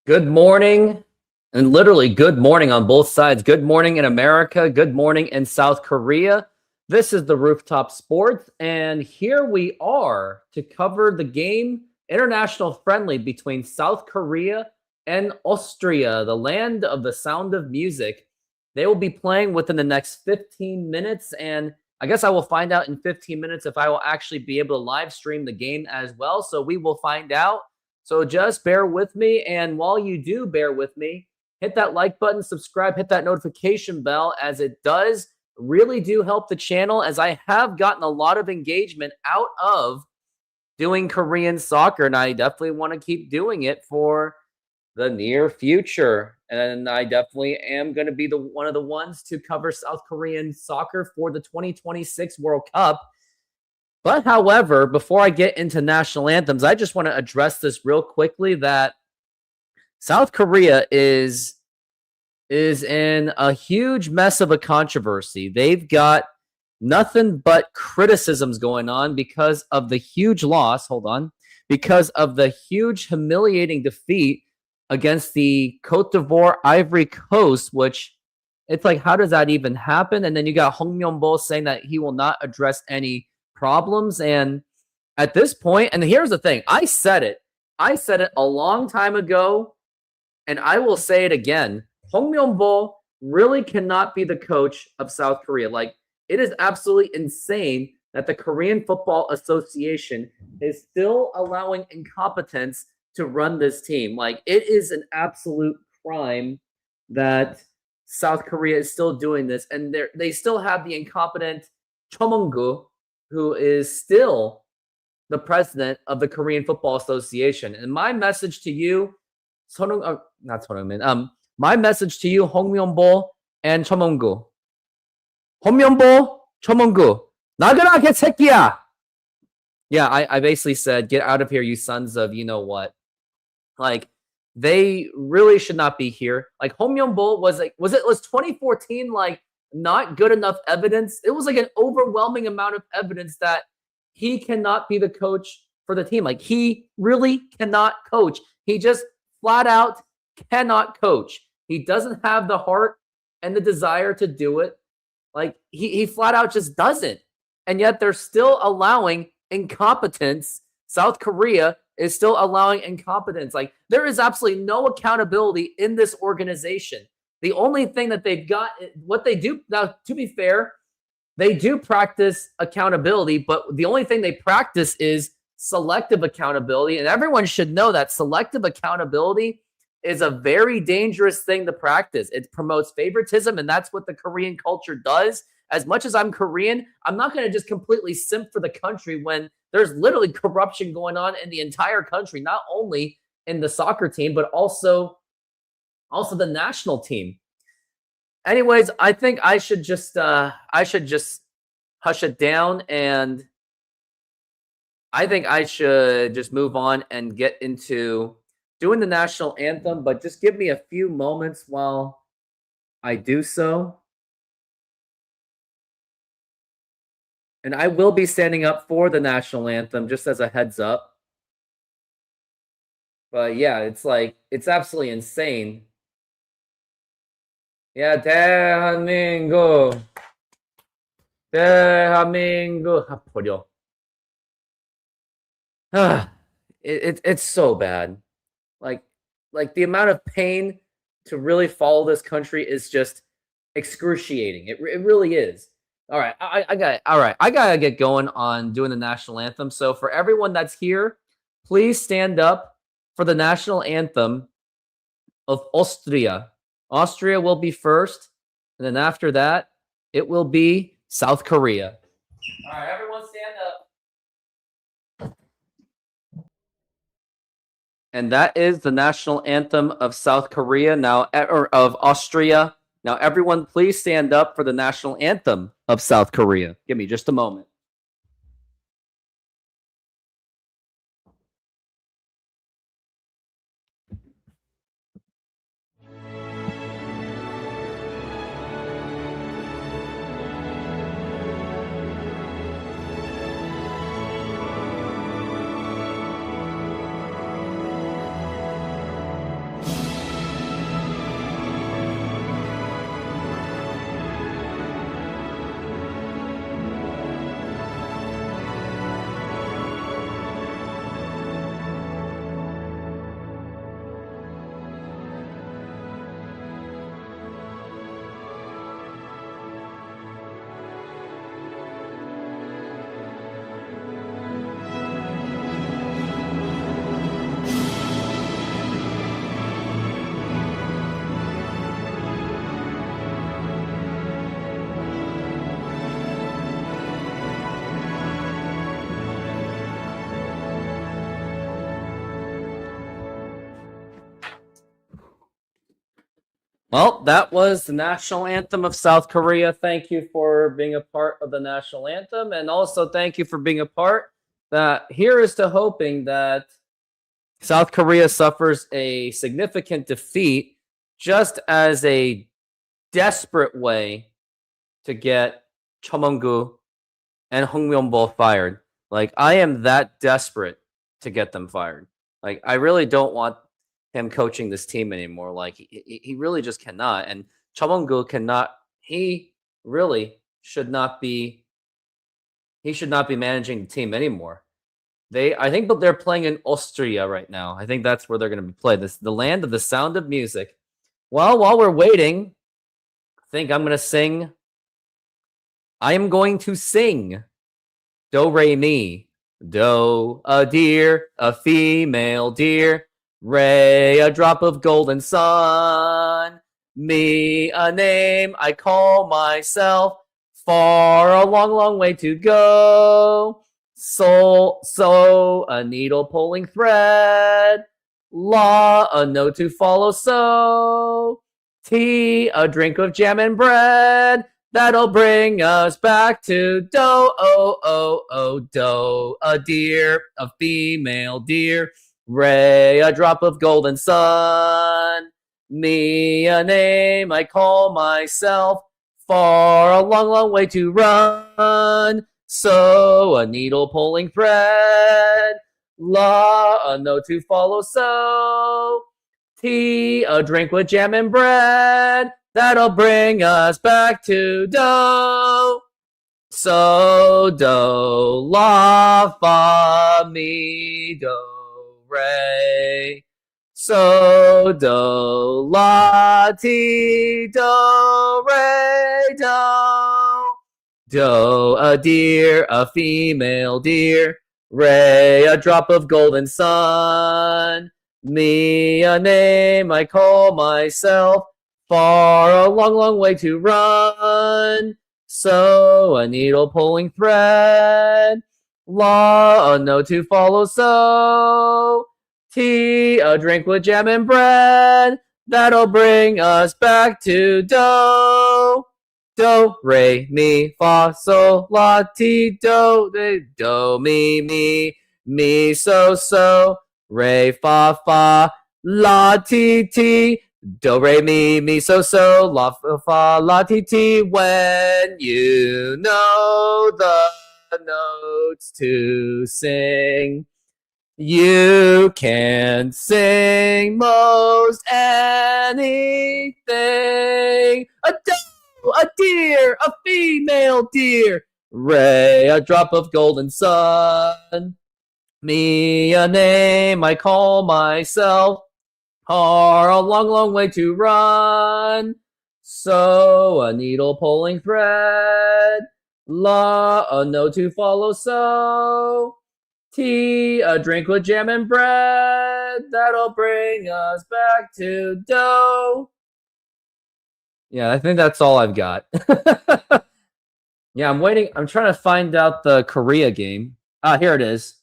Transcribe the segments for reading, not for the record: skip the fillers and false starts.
Good morning, and literally good morning on both sides. Good morning in America, good morning in South Korea. This is the Rooftop Sports, and here we are to cover the game international friendly between South Korea and Austria, the land of the sound of music. They will be playing within the next 15 minutes, and I guess I will find out in 15 minutes if I will actually be able to live stream the game as well. So we will find out. So just bear with me. And while you do bear with me, hit that like button, subscribe, hit that notification bell, as it does really do help the channel, as I have gotten a lot of engagement out of doing Korean soccer, and I definitely want to keep doing it for the near future. And I definitely am going to be one of the ones to cover South Korean soccer for the 2026 World Cup. But however, before I get into national anthems, I just want to address this real quickly, that South Korea is in a huge mess of a controversy. They've got nothing but criticisms going on because of the huge loss. Hold on. Because of the huge humiliating defeat against the Cote d'Ivoire Ivory Coast, which it's like, how does that even happen? And then you got Hong Myung-bo saying that he will not address any problems. And at this point, and here's the thing, I said it a long time ago, and I will say it again. Hong Myung-bo really cannot be the coach of South Korea. Like, it is absolutely insane that the Korean Football Association is still allowing incompetence to run this team. Like, it is an absolute crime that South Korea is still doing this, and they still have the incompetent Cho Mong-gu, who is still the president of the Korean Football Association. And my message to you, my message to you, Hong Myung-bo and Cho Mong-gu. Hong Myung-bo, Cho Mong-gu, 나가라 개새끼야! Yeah, I basically said, get out of here, you sons of you know what. Like, they really should not be here. Like, Hong Myung-bo was 2014 like not good enough evidence? It was like an overwhelming amount of evidence that he cannot be the coach for the team. Like, he really cannot coach. He just flat out cannot coach. He doesn't have the heart and the desire to do it. Like, he flat out just doesn't. And yet they're still allowing incompetence. South Korea is still allowing incompetence. Like, there is absolutely no accountability in this organization. The only thing that they've got, what they do now, to be fair, they do practice accountability, but the only thing they practice is selective accountability. And everyone should know that selective accountability is a very dangerous thing to practice. It promotes favoritism, and that's what the Korean culture does. As much as I'm Korean, I'm not going to just completely simp for the country when there's literally corruption going on in the entire country, not only in the soccer team, but also the national team. Anyways, I think I should just hush it down, and I think I should just move on and get into doing the national anthem, but just give me a few moments while I do so. And I will be standing up for the national anthem, just as a heads up. But yeah, it's absolutely insane. Yeah, 대한민국. 버려. It's so bad. Like the amount of pain to really follow this country is just excruciating. It really is. All right, I gotta get going on doing the national anthem. So for everyone that's here, please stand up for the national anthem of Austria. Austria will be first, and then after that, it will be South Korea. All right, everyone stand up. And that is the national anthem of South Korea now, or of Austria. Now, everyone, please stand up for the national anthem of South Korea. Give me just a moment. Well, that was the national anthem of South Korea. Thank you for being a part of the national anthem, and also thank you for being a part. That here is to hoping that South Korea suffers a significant defeat, just as a desperate way to get Cho Mong-gu and Hong Myung-bo fired. Like, I am that desperate to get them fired. Like, I really don't want him coaching this team anymore. Like, he really just cannot. And Cho Mong-gu cannot. He really should not be. He should not be managing the team anymore. I think, but they're playing in Austria right now. I think that's where they're going to be played. This the land of the sound of music. Well, while we're waiting, I think I'm going to sing. I am going to sing Do re mi. Do a deer, a female deer. Re a drop of golden sun. Me a name I call myself. Far a long, long way to go. So a needle pulling thread. La a note to follow. So tea a drink of jam and bread. That'll bring us back to do, a deer, a female deer, Ray, a drop of golden sun, me, a name I call myself, far a long, long way to run, so a needle pulling thread, la, a note to follow, so tea, a drink with jam and bread, that'll bring us back to do. So do la fa mi do re. So do la ti do re do. Do a deer, a female deer. Re a drop of golden sun. Me a name I call myself. Far a long, long way to run. So a needle pulling thread. La a note to follow. So tea a drink with jam and bread. That'll bring us back to do. Do re mi fa sol la ti do do mi so re fa fa la ti ti. Do re mi so la fa la ti ti. When you know the notes to sing, you can sing most anything. A doe, a deer, a female deer. Ray, a drop of golden sun. Me, a name I call myself. Are a long, long way to run. So a needle pulling thread. La, a note to follow. So tea, a drink with jam and bread. That'll bring us back to dough. Yeah, I think that's all I've got. Yeah, I'm waiting. I'm trying to find out the Korea game. Ah, here it is.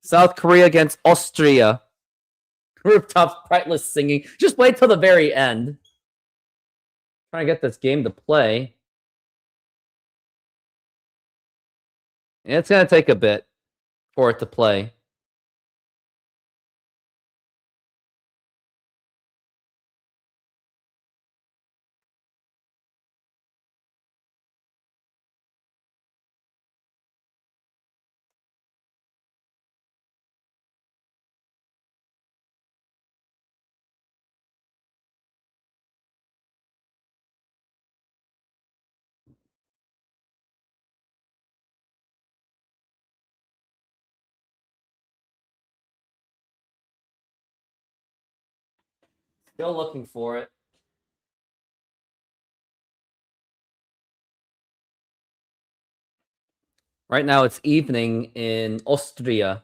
South Korea against Austria. Rooftop Prightless singing. Just wait till the very end. Trying to get this game to play. It's going to take a bit for it to play. Still looking for it. Right now it's evening in Austria.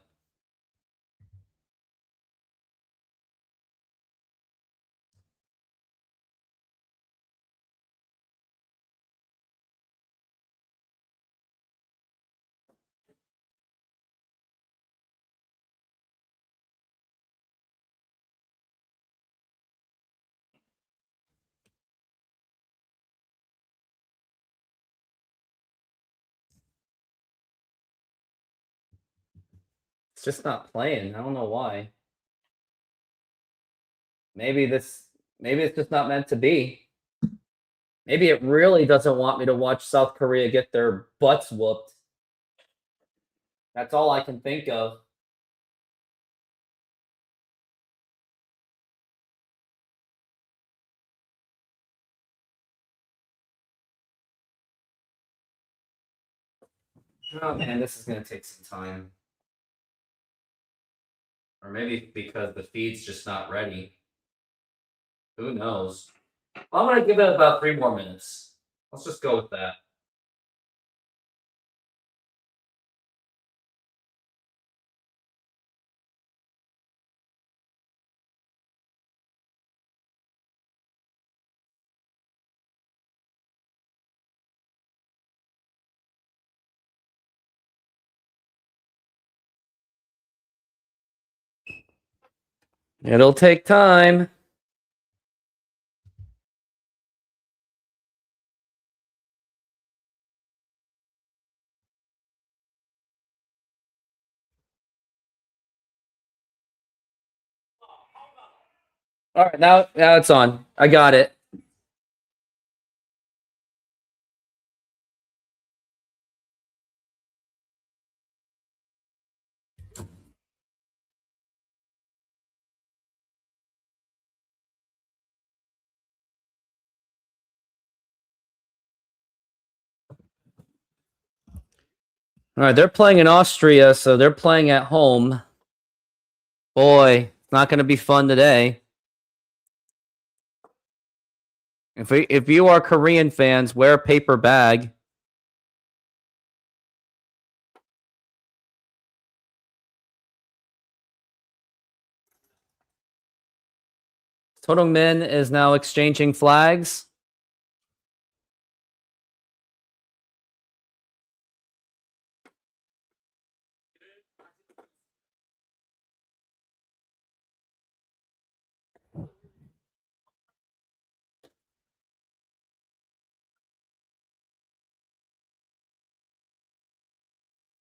It's just not playing. I don't know why. Maybe it's just not meant to be. Maybe it really doesn't want me to watch South Korea get their butts whooped. That's all I can think of. Oh man, this is gonna take some time. Or maybe because the feed's just not ready. Who knows? I'm gonna give it about 3 more minutes. Let's just go with that. It'll take time. All right, now it's on. I got it. All right, they're playing in Austria, so they're playing at home. Boy, it's not going to be fun today. If you are Korean fans, wear a paper bag. Min is now exchanging flags.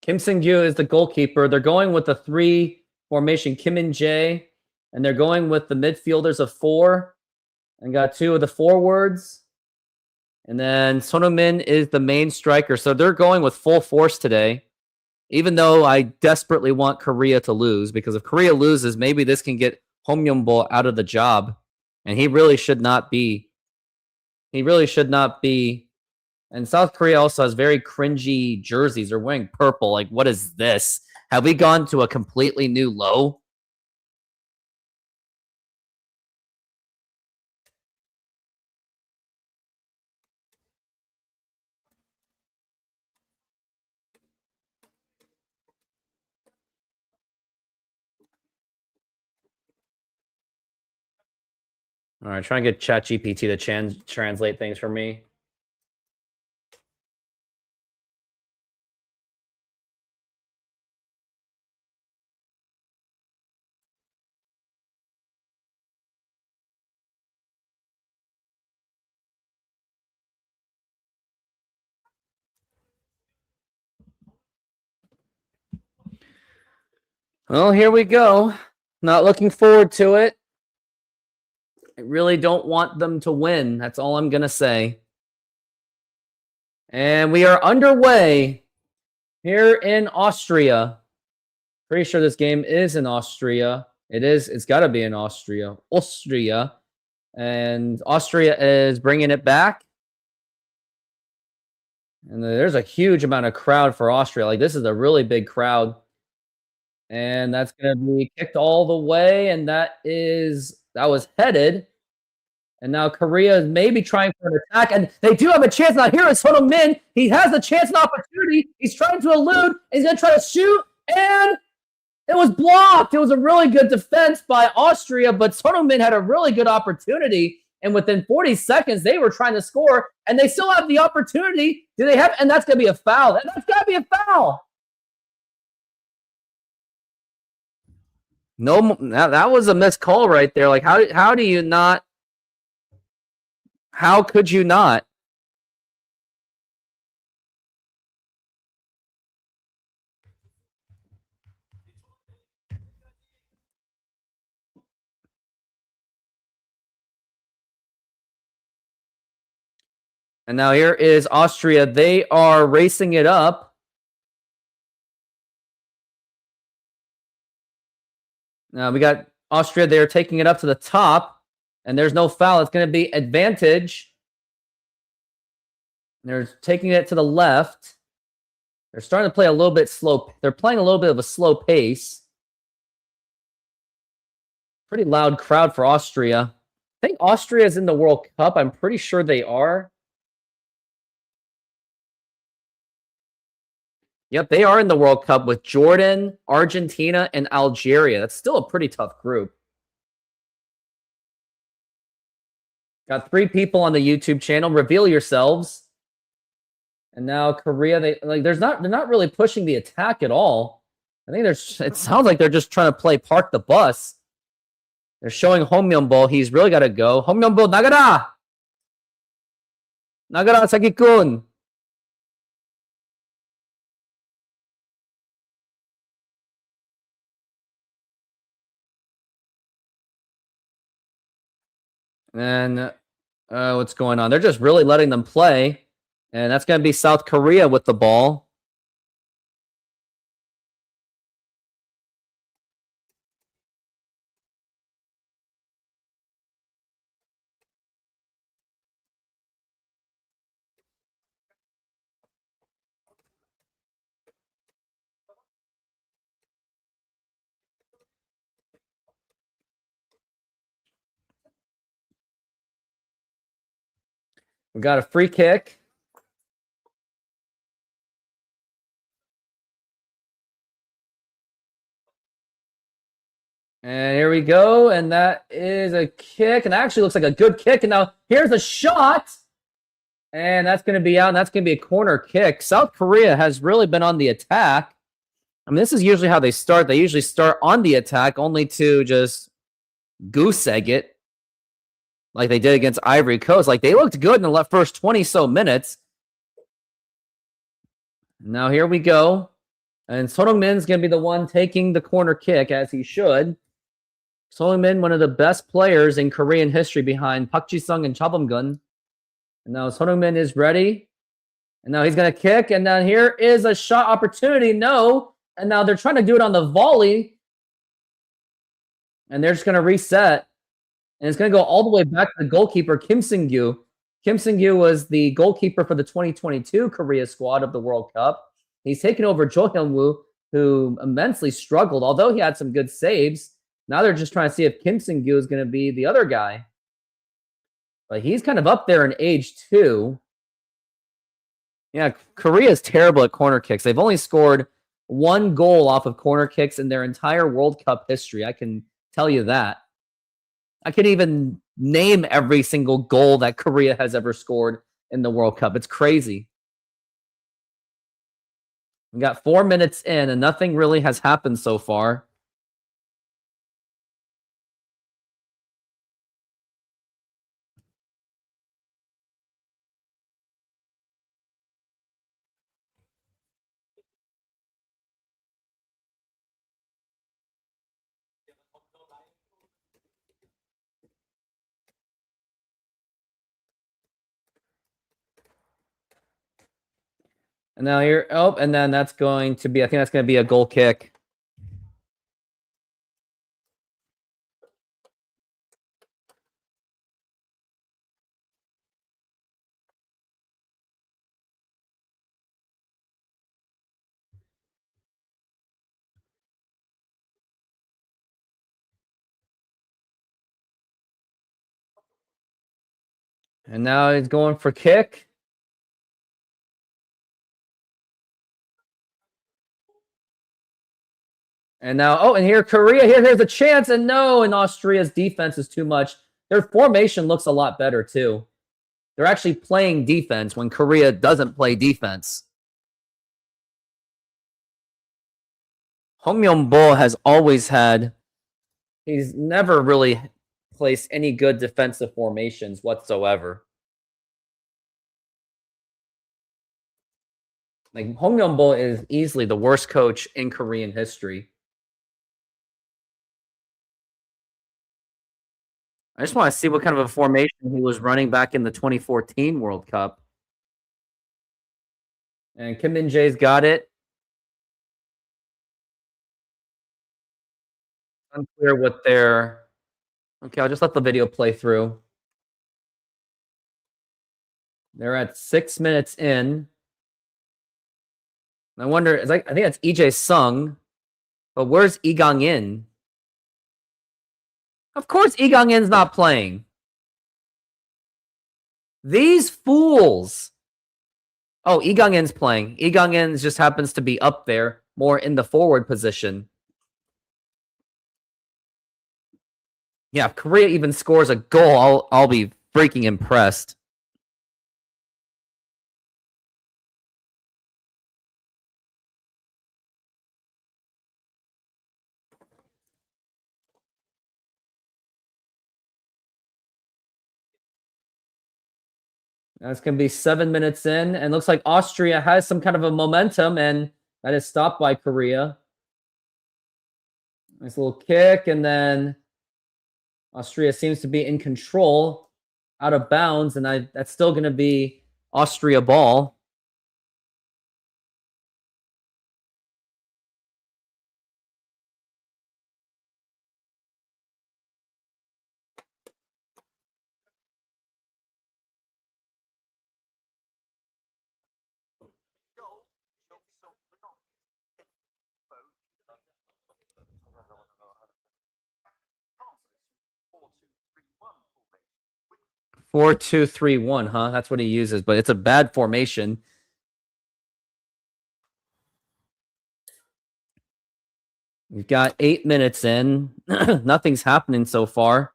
Kim Seung-gyu is the goalkeeper. They're going with the 3 formation, Kim and Jae, and they're going with the midfielders of 4, and got 2 of the forwards. And then Min is the main striker. So they're going with full force today, even though I desperately want Korea to lose, because if Korea loses, maybe this can get Hong Myung-bo out of the job, and he really should not be. He really should not be. And South Korea also has very cringy jerseys. They're wearing purple. Like, what is this? Have we gone to a completely new low? All right, try and get ChatGPT to translate things for me. Well, here we go. Not looking forward to it. I really don't want them to win. That's all I'm going to say. And we are underway here in Austria. Pretty sure this game is in Austria. It is. It's got to be in Austria. Austria. And Austria is bringing it back. And there's a huge amount of crowd for Austria. Like, this is a really big crowd. And that's going to be kicked all the way. And that was headed. And now Korea is maybe trying for an attack. And they do have a chance. Now here is Son Min. He has the chance and opportunity. He's trying to elude. He's going to try to shoot. And it was blocked. It was a really good defense by Austria. But Son Min had a really good opportunity. And within 40 seconds, they were trying to score. And they still have the opportunity. Do they have? And that's going to be a foul. That's got to be a foul. No, that was a missed call right there. Like, how do you not? How could you not? And now here is Austria. They are racing it up. Now we got Austria. They are taking it up to the top, and there's no foul. It's going to be advantage. They're taking it to the left. They're starting to play a little bit slow. They're playing a little bit of a slow pace. Pretty loud crowd for Austria. I think Austria is in the World Cup. I'm pretty sure they are. Yep, they are in the World Cup with Jordan, Argentina, and Algeria. That's still a pretty tough group. Got 3 people on the YouTube channel. Reveal yourselves. And now Korea, they're not really pushing the attack at all. I think it sounds like they're just trying to play park the bus. They're showing Homyeonbo. He's really got to go. Homyeonbo, nagara! Nagara, Saki-kun! And what's going on? They're just really letting them play. And that's going to be South Korea with the ball. We got a free kick. And here we go. And that is a kick. And that actually looks like a good kick. And now here's a shot. And that's going to be out. And that's going to be a corner kick. South Korea has really been on the attack. I mean, this is usually how they start. They usually start on the attack only to just goose egg it like they did against Ivory Coast. Like, they looked good in the first 20 so minutes. Now here we go. And Son Heung-min's going to be the one taking the corner kick, as he should. Son Heung-min, one of the best players in Korean history behind Park Ji-sung and Cha Bum-gun. And now Son Heung-min is ready. And now he's going to kick. And then here is a shot opportunity. No. And now they're trying to do it on the volley. And they're just going to reset. And it's going to go all the way back to the goalkeeper, Kim Seung-gyu. Kim Seung-gyu was the goalkeeper for the 2022 Korea squad of the World Cup. He's taken over Jo Hyun-woo, who immensely struggled, although he had some good saves. Now they're just trying to see if Kim Seung-gyu is going to be the other guy. But he's kind of up there in age, too. Yeah, Korea is terrible at corner kicks. They've only scored 1 goal off of corner kicks in their entire World Cup history. I can tell you that. I can even name every single goal that Korea has ever scored in the World Cup. It's crazy. We got 4 minutes in, and nothing really has happened so far. And now here, oh, and then that's going to be, I think that's going to be a goal kick. And now he's going for kick. And now, oh, and here Korea, here's a chance, and no, and Austria's defense is too much. Their formation looks a lot better, too. They're actually playing defense when Korea doesn't play defense. Homyeonbo has always had, he's never really placed any good defensive formations whatsoever. Like, Homyeonbo is easily the worst coach in Korean history. I just want to see what kind of a formation he was running back in the 2014 World Cup. And Kim Min-jae's got it. Unclear what their... Okay, I'll just let the video play through. They're at 6 minutes in. I wonder, I think that's EJ Sung, but where's Lee Gang-in? Of course Lee Gang-in's not playing. These fools. Oh, Lee Gang-in's playing. Lee Gang-in just happens to be up there, more in the forward position. Yeah, if Korea even scores a goal, I'll be freaking impressed. That's going to be 7 minutes in, and looks like Austria has some kind of a momentum, and that is stopped by Korea. Nice little kick, and then Austria seems to be in control, out of bounds, and that's still going to be Austria ball. Four, 2, 3, 1, huh? That's what he uses, but it's a bad formation. We've got 8 minutes in. Nothing's happening so far.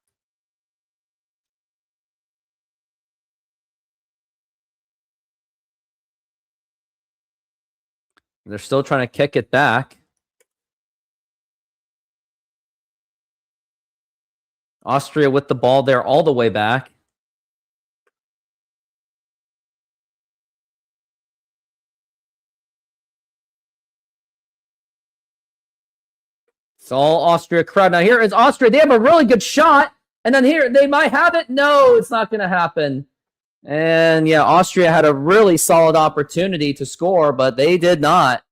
They're still trying to kick it back. Austria with the ball there all the way back. It's all Austria crowd. Now here is Austria. They have a really good shot. And then here, they might have it. No, it's not going to happen. And yeah, Austria had a really solid opportunity to score, but they did not.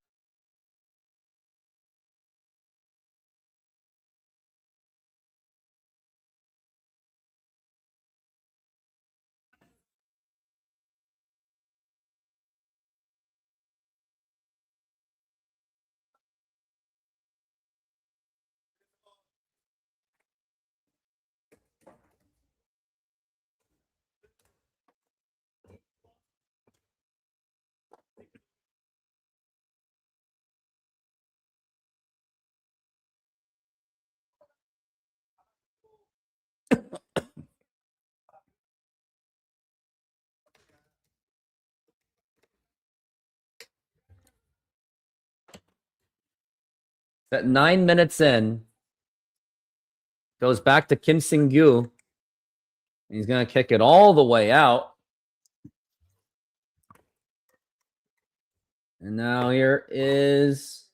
At 9 minutes in, goes back to Kim Sing-gyu. He's going to kick it all the way out. And now here is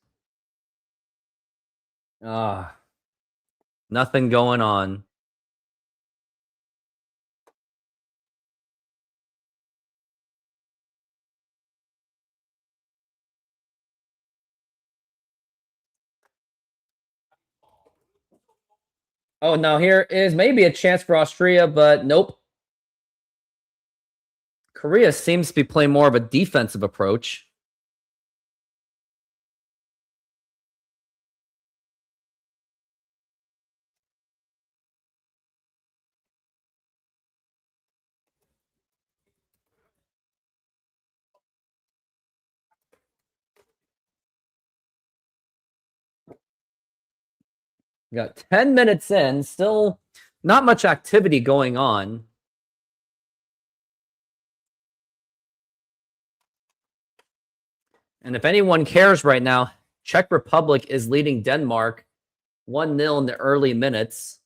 nothing going on. Oh, now here is maybe a chance for Austria, but nope. Korea seems to be playing more of a defensive approach. We got 10 minutes in, still not much activity going on. And if anyone cares right now, Czech Republic is leading Denmark 1-0 in the early minutes.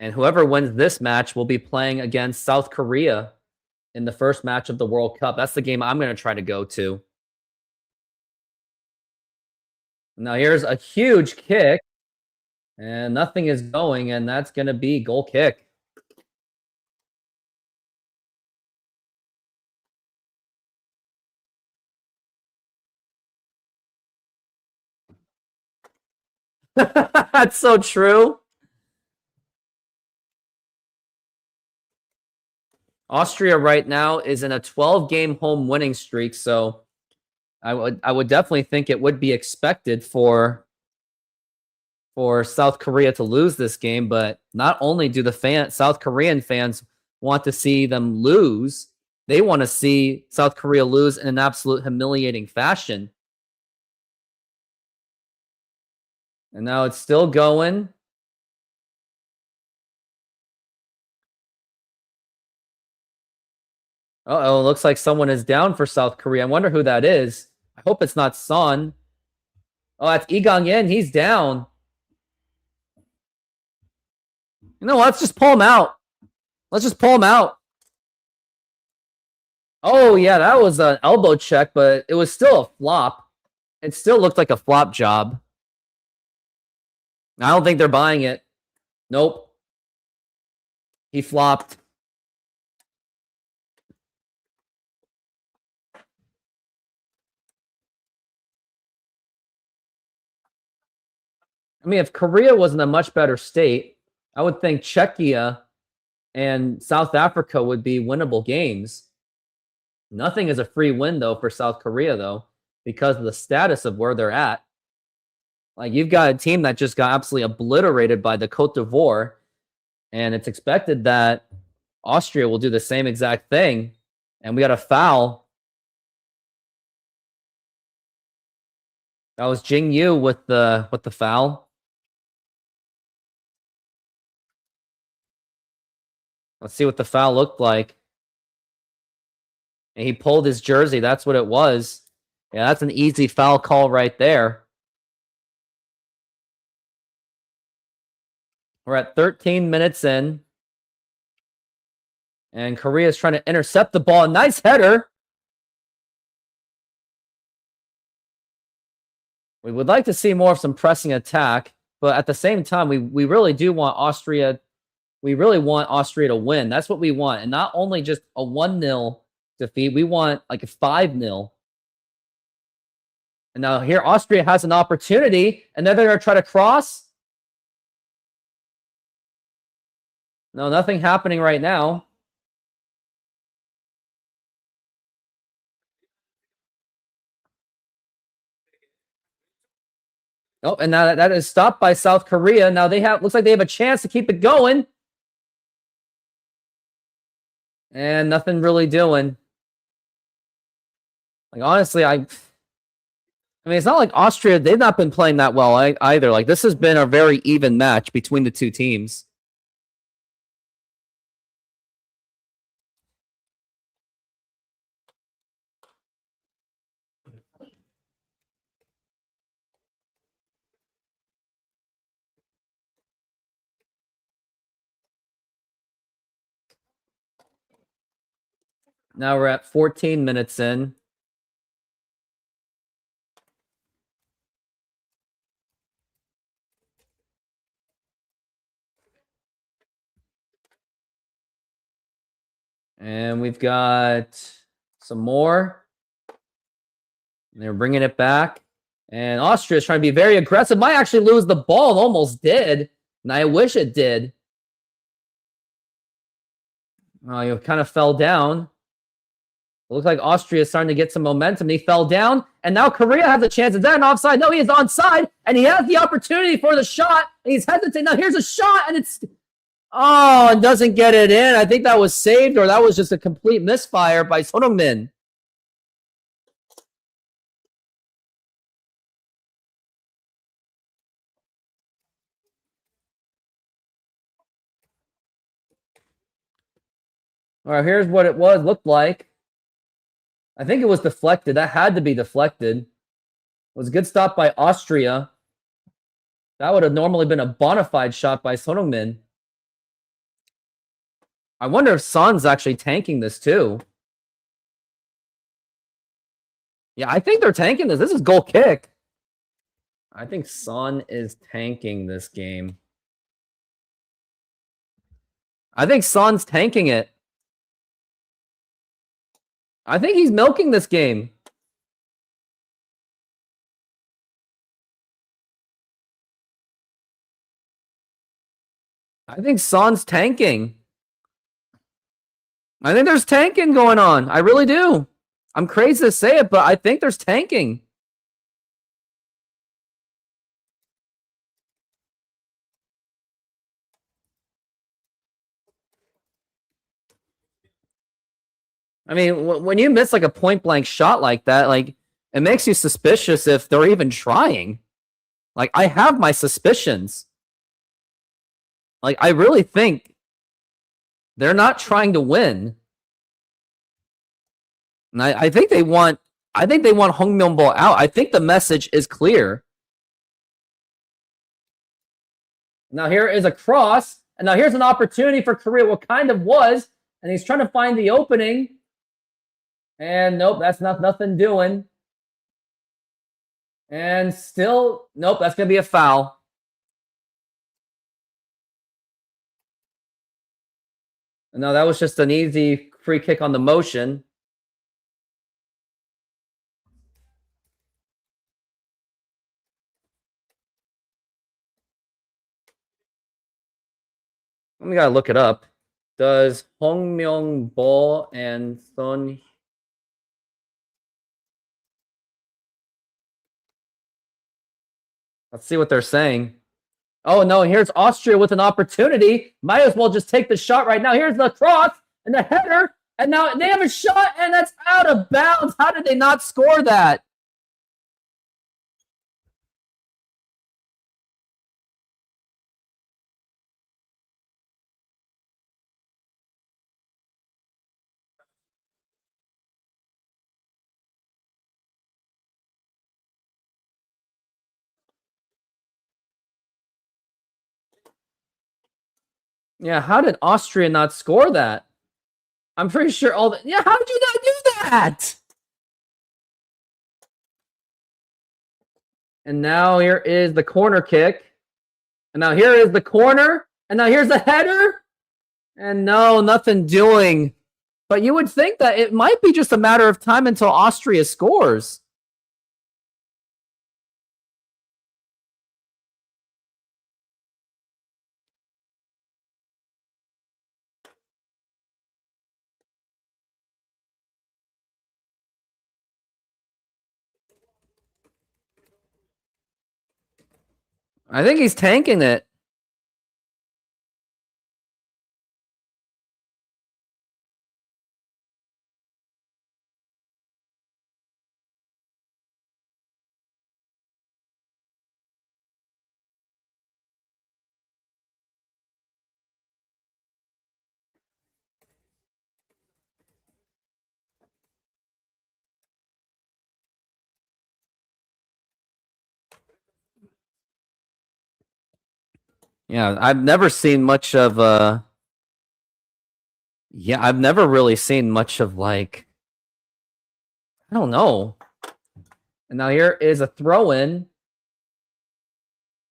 And whoever wins this match will be playing against South Korea in the first match of the World Cup. That's the game I'm going to try to go to. Now here's a huge kick. And nothing is going, and that's going to be goal kick. That's so true. Austria right now is in a 12-game home winning streak, so I would definitely think it would be expected for South Korea to lose this game, but not only do the South Korean fans want to see them lose, they want to see South Korea lose in an absolute humiliating fashion. And now it's still going. Uh-oh, looks like someone is down for South Korea. I wonder who that is. I hope it's not Son. Oh, that's Lee Gang-in. He's down. You know, let's just pull him out. Let's just pull him out. Oh, yeah, that was an elbow check, but it was still a flop. It still looked like a flop job. I don't think they're buying it. Nope. He flopped. I mean, if Korea was in a much better state, I would think Czechia and South Africa would be winnable games. Nothing is a free win, though, for South Korea, though, because of the status of where they're at. Like, you've got a team that just got absolutely obliterated by the Cote d'Ivoire, and it's expected that Austria will do the same exact thing. And we got a foul. That was Jing Yu with the foul. Let's see what the foul looked like. And he pulled his jersey. That's what it was. Yeah, that's an easy foul call right there. We're at 13 minutes in. And Korea is trying to intercept the ball. Nice header. We would like to see more of some pressing attack, but at the same time, we really do want Austria. We really want Austria to win. That's what we want. And not only just a 1-0 defeat, we want like a 5-0. And now here Austria has an opportunity, and then they're going to try to cross. No, nothing happening right now. Oh, and now that is stopped by South Korea. Now looks like they have a chance to keep it going. And nothing really doing. Like, honestly, I mean, it's not like Austria, they've not been playing that well either. Like, this has been a very even match between the two teams. Now we're at 14 minutes in. And we've got some more. And they're bringing it back. And Austria is trying to be very aggressive. Might actually lose the ball. Almost did. And I wish it did. Oh, you kind of fell down. It looks like Austria is starting to get some momentum. He fell down. And now Korea has a chance. Is that an offside? No, he is onside. And he has the opportunity for the shot. And he's hesitant. Now here's a shot. And it's... Oh, and doesn't get it in. I think that was saved, or that was just a complete misfire by Son Heung-min. All right, here's what it looked like. I think it was deflected. That had to be deflected. It was a good stop by Austria. That would have normally been a bona fide shot by Son Heung-min. I wonder if Son's actually tanking this too. Yeah, I think they're tanking this. This is goal kick. I think Son is tanking this game. I think Son's tanking it. I think he's milking this game. I think Son's tanking. I think there's tanking going on. I really do. I'm crazy to say it, but I think there's tanking. I mean, when you miss like a point blank shot like that, like it makes you suspicious if they're even trying. Like I have my suspicions. Like I really think they're not trying to win. And I think they want Hong Myung-bo out. I think the message is clear. Now here is a cross, and now here's an opportunity for Korea. What kind of was, and he's trying to find the opening. And nope, that's nothing doing. And still, nope, that's going to be a foul. No, that was just an easy free kick on the motion. We got to look it up. Does Hong Myung-bo and Son... Let's see what they're saying. Oh, no, here's Austria with an opportunity. Might as well just take the shot right now. Here's the cross and the header. And now they have a shot, and that's out of bounds. How did they not score that? Yeah, how did Austria not score that? I'm pretty sure all the... Yeah, how did you not do that? And now here is the corner kick. And now here is the corner. And now here's the header. And no, nothing doing. But you would think that it might be just a matter of time until Austria scores. I think he's tanking it. Yeah, I've never seen much of I've never really seen much of like, I don't know. And now here is a throw-in.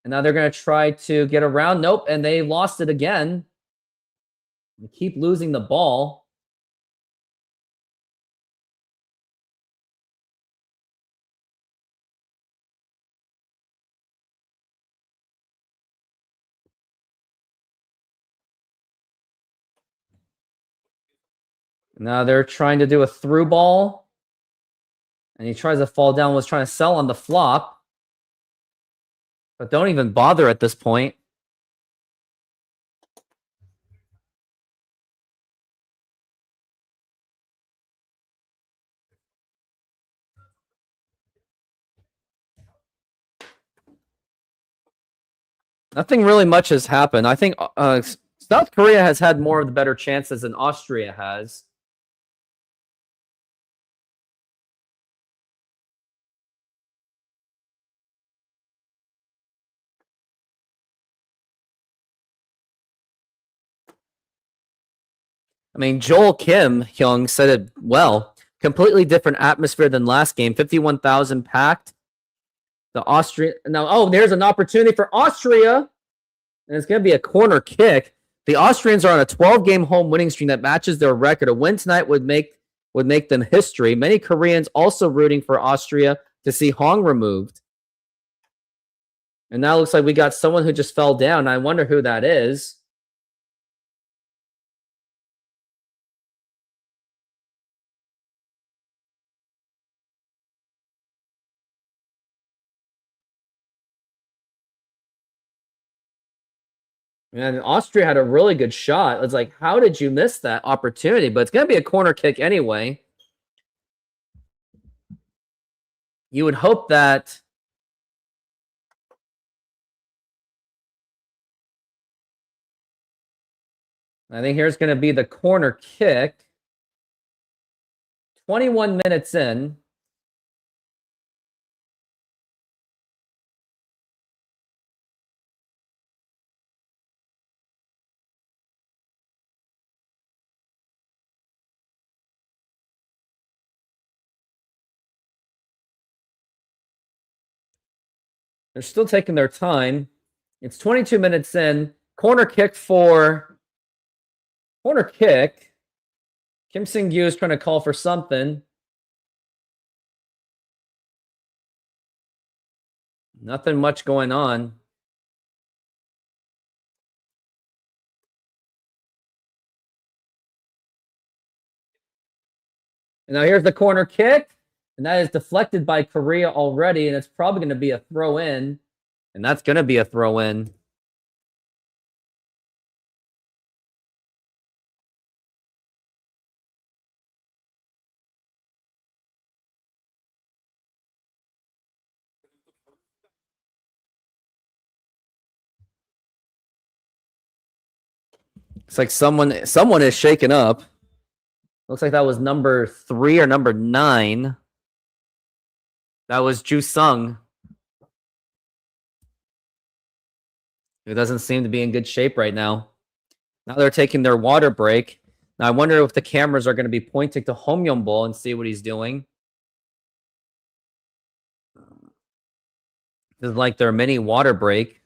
And now they're going to try to get around. Nope, and they lost it again. They keep losing the ball. Now they're trying to do a through ball. And he tries to fall down, was trying to sell on the flop. But don't even bother at this point. Nothing really much has happened. I think South Korea has had more of the better chances than Austria has. I mean, Joel Kim Hyung said it well. Completely different atmosphere than last game. 51,000 packed. The Austrian... Now, oh, there's an opportunity for Austria. And it's going to be a corner kick. The Austrians are on a 12-game home winning streak that matches their record. A win tonight would make them history. Many Koreans also rooting for Austria to see Hong removed. And now it looks like we got someone who just fell down. I wonder who that is. And Austria had a really good shot. It's like, how did you miss that opportunity? But it's going to be a corner kick anyway. You would hope that I think here's going to be the corner kick. 21 minutes in. They're still taking their time. It's 22 minutes in. Corner kick. Kim Sing-gyu is trying to call for something. Nothing much going on. And now here's the corner kick. And that is deflected by Korea already. And it's probably going to be a throw in. And that's going to be a throw in. It's like someone is shaken up. Looks like that was number 3 or number 9. That was Ju Sung. Who doesn't seem to be in good shape right now. Now they're taking their water break. Now I wonder if the cameras are going to be pointing to Hong Yong-bol and see what he's doing. This is like their mini water break.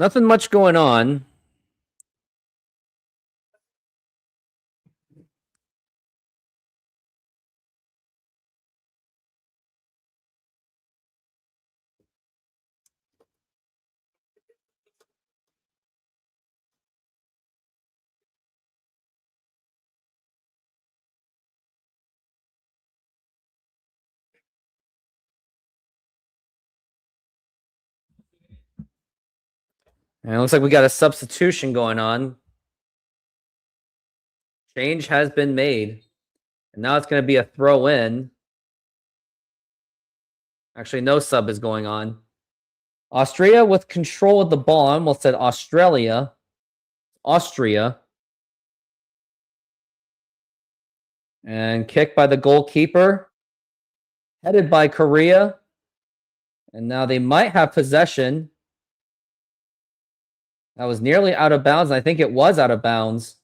Nothing much going on. And it looks like we got a substitution going on. Change has been made. And now it's going to be a throw in. Actually, no sub is going on. Austria with control of the ball. I almost said Australia. Austria. And kicked by the goalkeeper. Headed by Korea. And now they might have possession. That was nearly out of bounds. I think it was out of bounds.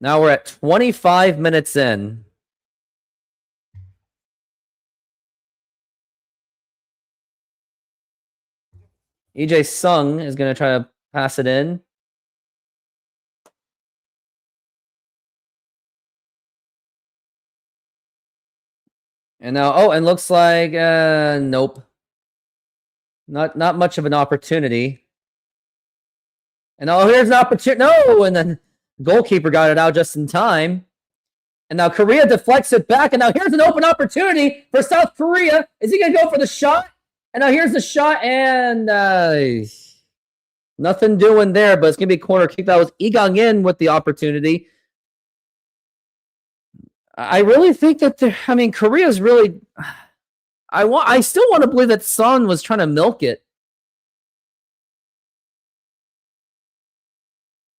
Now we're at 25 minutes in. EJ Sung is going to try to pass it in. And now, and looks like, nope. Not much of an opportunity. And here's an opportunity. No, and then goalkeeper got it out just in time. And now Korea deflects it back. And now here's an open opportunity for South Korea. Is he going to go for the shot? And now here's the shot. And nothing doing there, but it's going to be a corner kick. That was Lee Gang-in with the opportunity. I really think that Korea's really. I still want to believe that Son was trying to milk it.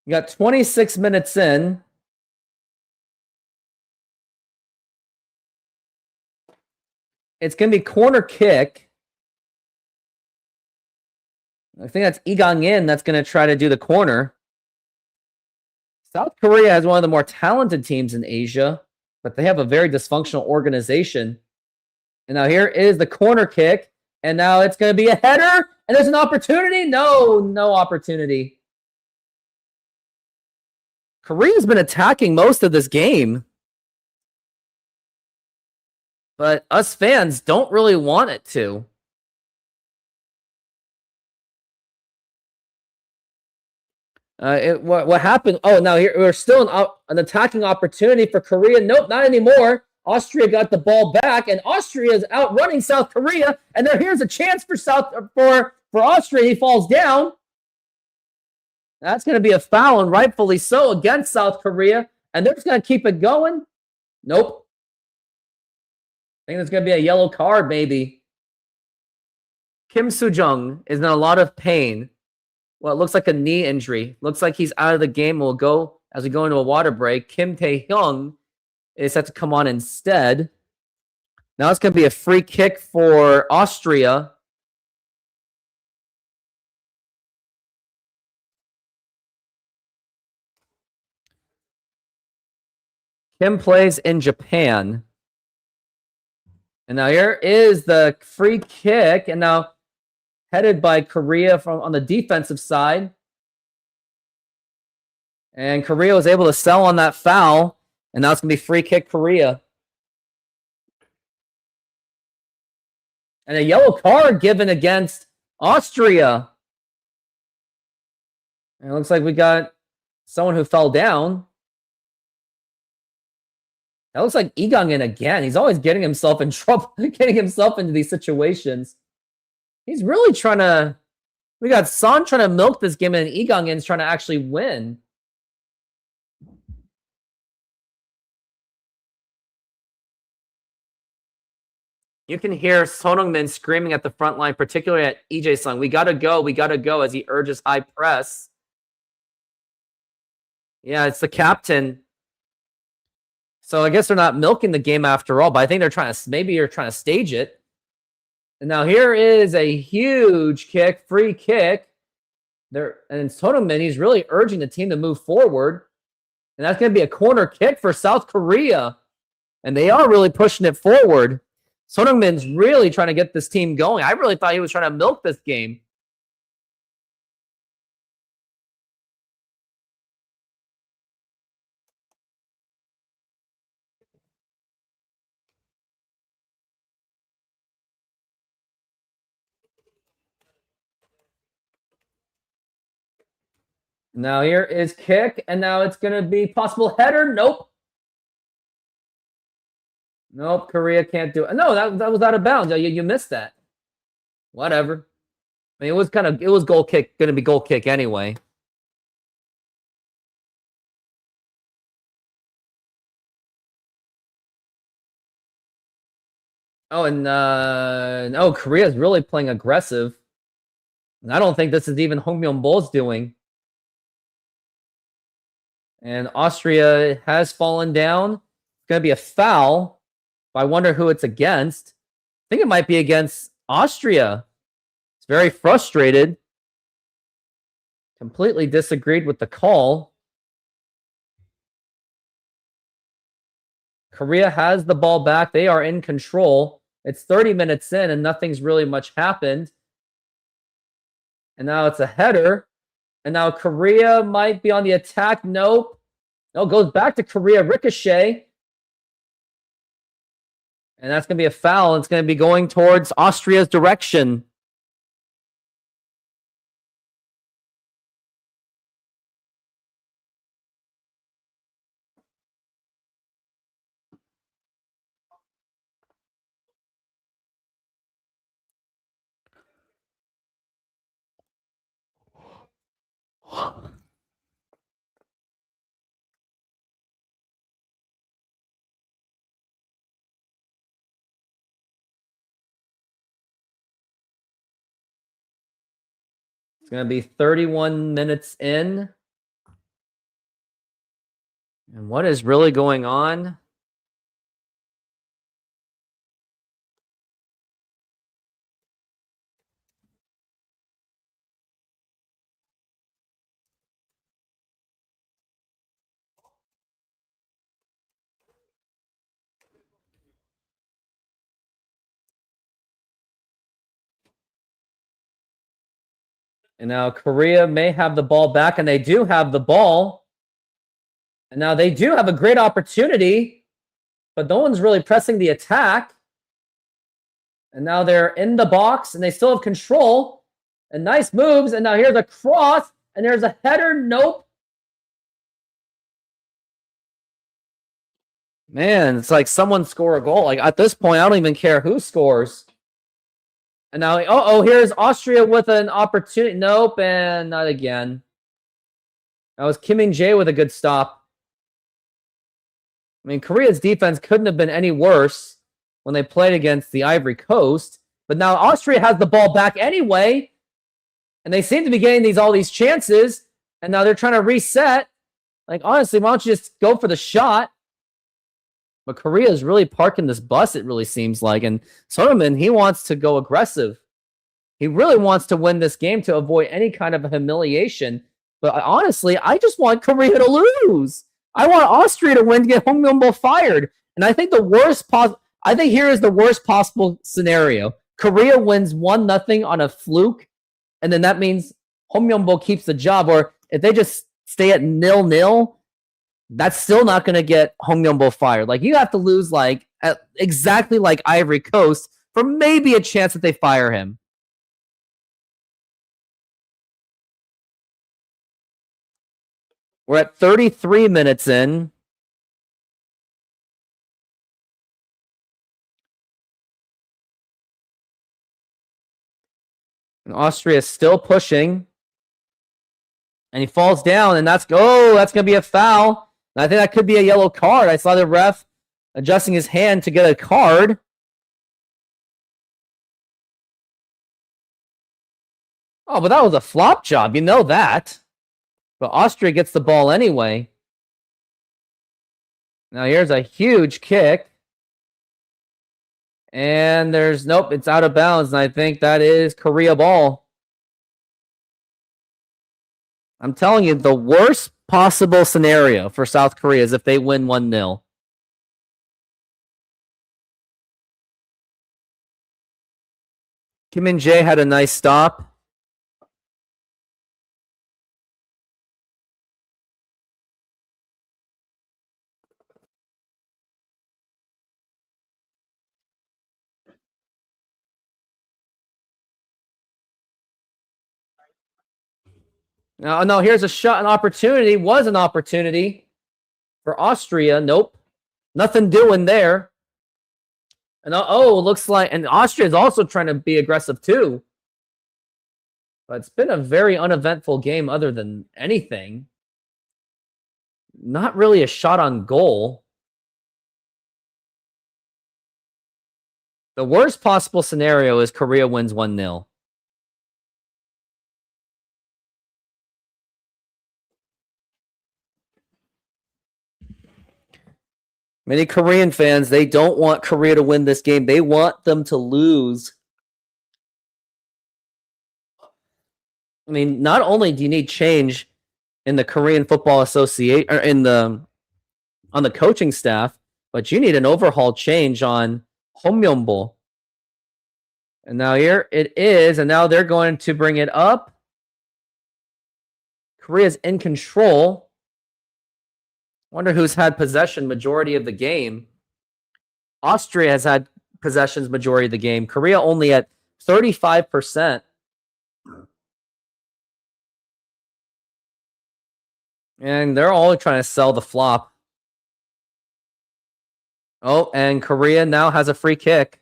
You got 26 minutes in. It's going to be corner kick. I think that's Igang In that's going to try to do the corner. South Korea has one of the more talented teams in Asia, but they have a very dysfunctional organization. And now here is the corner kick. And now it's going to be a header. And there's an opportunity. No opportunity. Korea's been attacking most of this game. But us fans don't really want it to. What happened? Oh, now here we're still an attacking opportunity for Korea. Nope, not anymore. Austria got the ball back, and Austria is outrunning South Korea. And here's a chance for Austria. He falls down. That's going to be a foul, and rightfully so, against South Korea. And they're just going to keep it going. Nope. I think there's going to be a yellow card, maybe. Kim Soo-jung is in a lot of pain. Well, it looks like a knee injury. Looks like he's out of the game. We'll go as we go into a water break. Kim Tae-hyung is set to come on instead. Now it's going to be a free kick for Austria. Kim plays in Japan. And now here is the free kick. And now headed by Korea on the defensive side. And Korea was able to sell on that foul. And now it's going to be free kick Korea. And a yellow card given against Austria. And it looks like we got someone who fell down. That looks like Igang In again. He's always getting himself in trouble, getting himself into these situations. He's really trying to... We got Son trying to milk this game, and Igang In's trying to actually win. You can hear Son Heung-min screaming at the front line, particularly at EJ Sung. We gotta go, as he urges high press. Yeah, it's the captain. So I guess they're not milking the game after all, but I think they're trying to, maybe you're trying to stage it. And now here is a huge kick, free kick. And Son Heung-min, he's really urging the team to move forward. And that's going to be a corner kick for South Korea. And they are really pushing it forward. Son Heung-min's really trying to get this team going. I really thought he was trying to milk this game. Now here is kick, and now it's going to be possible header. Nope. Nope, Korea can't do it. No, that was out of bounds. You missed that. Whatever. I mean, it was goal kick, going to be goal kick anyway. Oh, and no, Korea's really playing aggressive. And I don't think this is even Hong Myung-bol's doing. And Austria has fallen down. It's going to be a foul. I wonder who it's against. I think it might be against Austria. It's very frustrated. Completely disagreed with the call. Korea has the ball back. They are in control. It's 30 minutes in, and nothing's really much happened. And now it's a header. And now Korea might be on the attack. Nope. No, goes back to Korea. Ricochet. And that's going to be a foul. It's going to be going towards Austria's direction. It's going to be 31 minutes in. And what is really going on? And now Korea may have the ball back, and they do have the ball. And now they do have a great opportunity, but no one's really pressing the attack. And now they're in the box, and they still have control. And nice moves. And now here's a cross, and there's a header. Nope. Man, it's like someone score a goal. Like at this point, I don't even care who scores. And now, here's Austria with an opportunity. Nope, and not again. That was Kim Min-jae with a good stop. I mean, Korea's defense couldn't have been any worse when they played against the Ivory Coast. But now Austria has the ball back anyway. And they seem to be getting all these chances. And now they're trying to reset. Like, honestly, why don't you just go for the shot? But Korea is really parking this bus, it really seems like. And Soderman, he wants to go aggressive. He really wants to win this game to avoid any kind of humiliation. But honestly, I just want Korea to lose. I want Austria to win to get Hong Myung-bo fired. And I think here is the worst possible scenario. Korea wins 1-0 on a fluke, and then that means Hong Myung-bo keeps the job. Or if they just stay at 0-0, that's still not going to get Hong Myung-bo fired. Like, you have to lose exactly like Ivory Coast for maybe a chance that they fire him. We're at 33 minutes in. And Austria is still pushing. And he falls down, and that's going to be a foul. And I think that could be a yellow card. I saw the ref adjusting his hand to get a card. Oh, but that was a flop job. You know that. But Austria gets the ball anyway. Now here's a huge kick. And nope, it's out of bounds. And I think that is Korea ball. I'm telling you, the worst possible scenario for South Korea is if they win 1-0. Kim Min-jae had a nice stop. No, here's a shot, an opportunity. Was an opportunity for Austria. Nope. Nothing doing there. And looks like, and Austria is also trying to be aggressive too. But it's been a very uneventful game other than anything. Not really a shot on goal. The worst possible scenario is Korea wins 1-0. Many Korean fans, they don't want Korea to win this game. They want them to lose. I mean, not only do you need change in the Korean Football Association or on the coaching staff, but you need an overhaul change on Hong Myung-bo. And now here it is, and now they're going to bring it up. Korea's in control. Wonder who's had possession majority of the game. Austria has had possessions majority of the game. Korea only at 35%. And they're all trying to sell the flop. Oh, and Korea now has a free kick.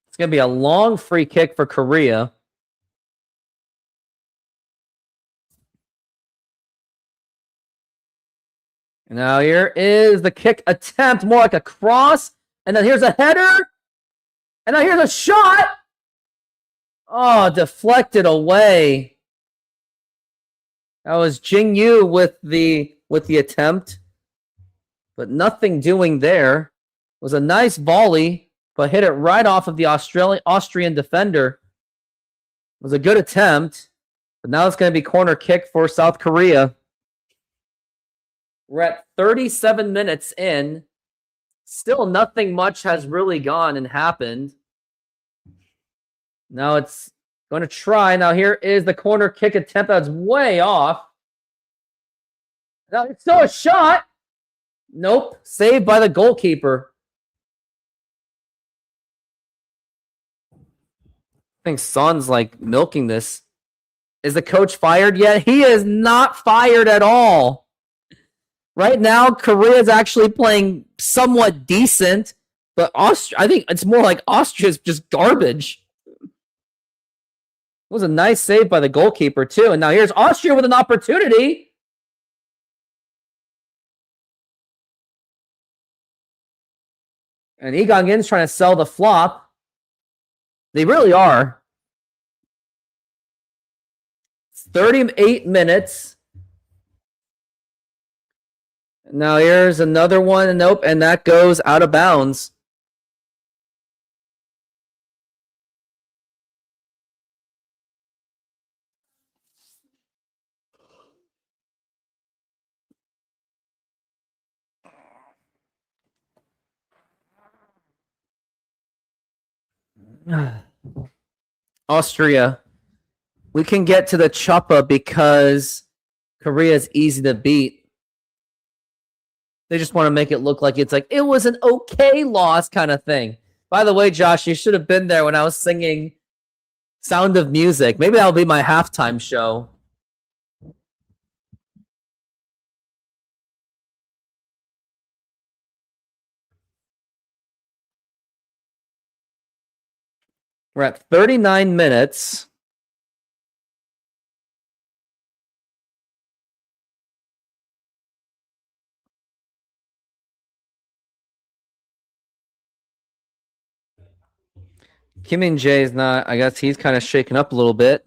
It's going to be a long free kick for Korea. And now here is the kick attempt, more like a cross. And then here's a header. And now here's a shot. Oh, deflected away. That was Jing Yu with the attempt. But nothing doing there. It was a nice volley, but hit it right off of the Austrian defender. It was a good attempt. But now it's going to be corner kick for South Korea. We're at 37 minutes in. Still nothing much has really gone and happened. Now it's going to try. Now here is the corner kick attempt that's way off. Now it's still a shot. Nope. Saved by the goalkeeper. I think Son's like milking this. Is the coach fired yet? He is not fired at all. Right now, Korea is actually playing somewhat decent, but I think it's more like Austria's just garbage. It was a nice save by the goalkeeper, too. And now here's Austria with an opportunity. And Egang In's trying to sell the flop. They really are. It's 38 minutes. Now here's another one. Nope, and that goes out of bounds. Austria. We can get to the choppa because Korea is easy to beat. They just want to make it look like it's like, it was an okay loss kind of thing. By the way, Josh, you should have been there when I was singing Sound of Music. Maybe that'll be my halftime show. We're at 39 minutes. Kim Min-jae is not, I guess he's kind of shaken up a little bit.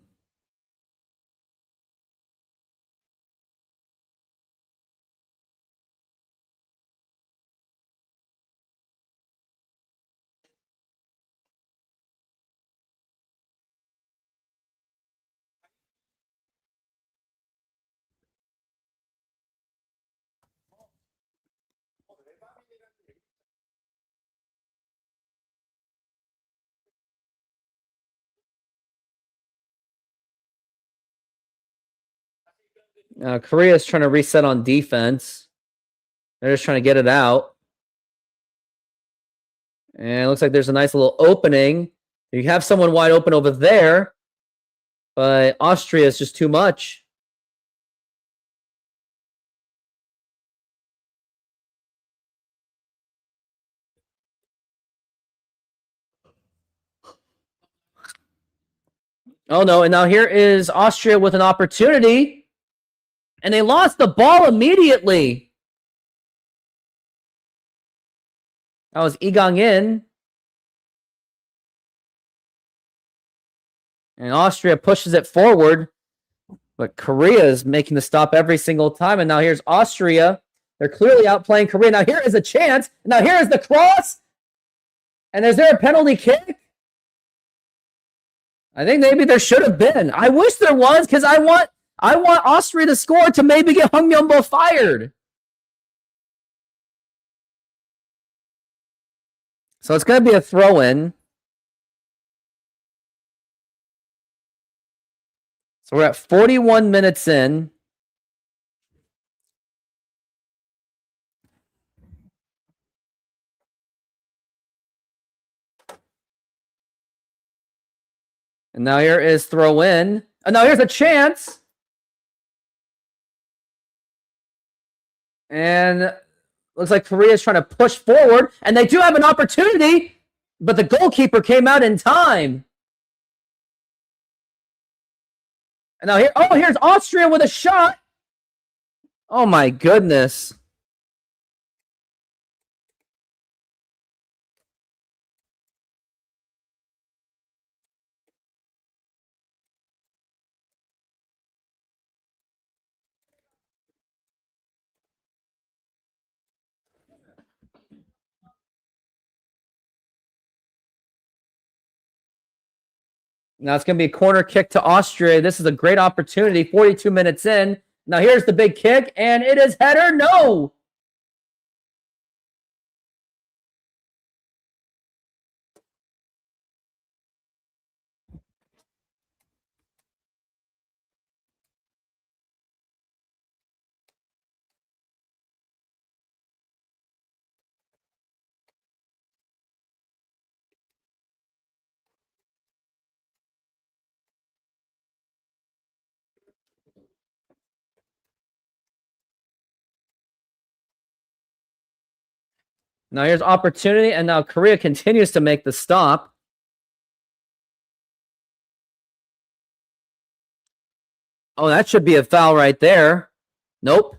Korea is trying to reset on defense. They're just trying to get it out. And it looks like there's a nice little opening. You have someone wide open over there, but Austria is just too much. Oh, no. And now here is Austria with an opportunity. And they lost the ball immediately. That was Egang In. And Austria pushes it forward. But Korea is making the stop every single time. And now here's Austria. They're clearly outplaying Korea. Now here is a chance. Now here is the cross. And is there a penalty kick? I think maybe there should have been. I wish there was because I want Austria to score to maybe get Hung Myung-bo fired. So it's going to be a throw-in. So we're at 41 minutes in. And now here is throw-in. And now here's a chance. And looks like Korea's trying to push forward. And they do have an opportunity, but the goalkeeper came out in time. And now here's Austria with a shot. Oh my goodness. Now it's going to be a corner kick to Austria. This is a great opportunity. 42 minutes in. Now here's the big kick, and it is header. No! Now here's opportunity, and now Korea continues to make the stop. Oh, that should be a foul right there. Nope.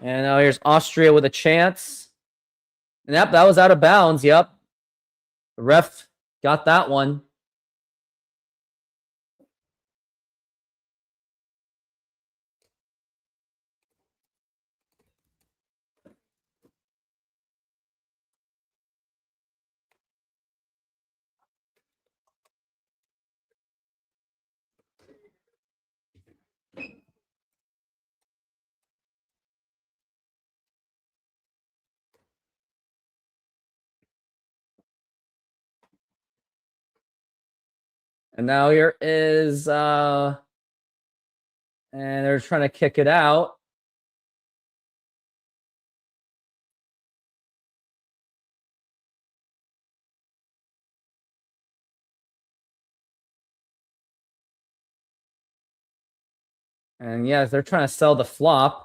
And now here's Austria with a chance. And yep, that was out of bounds. Yep. The ref got that one. And now here is and they're trying to kick it out. And yes, they're trying to sell the flop.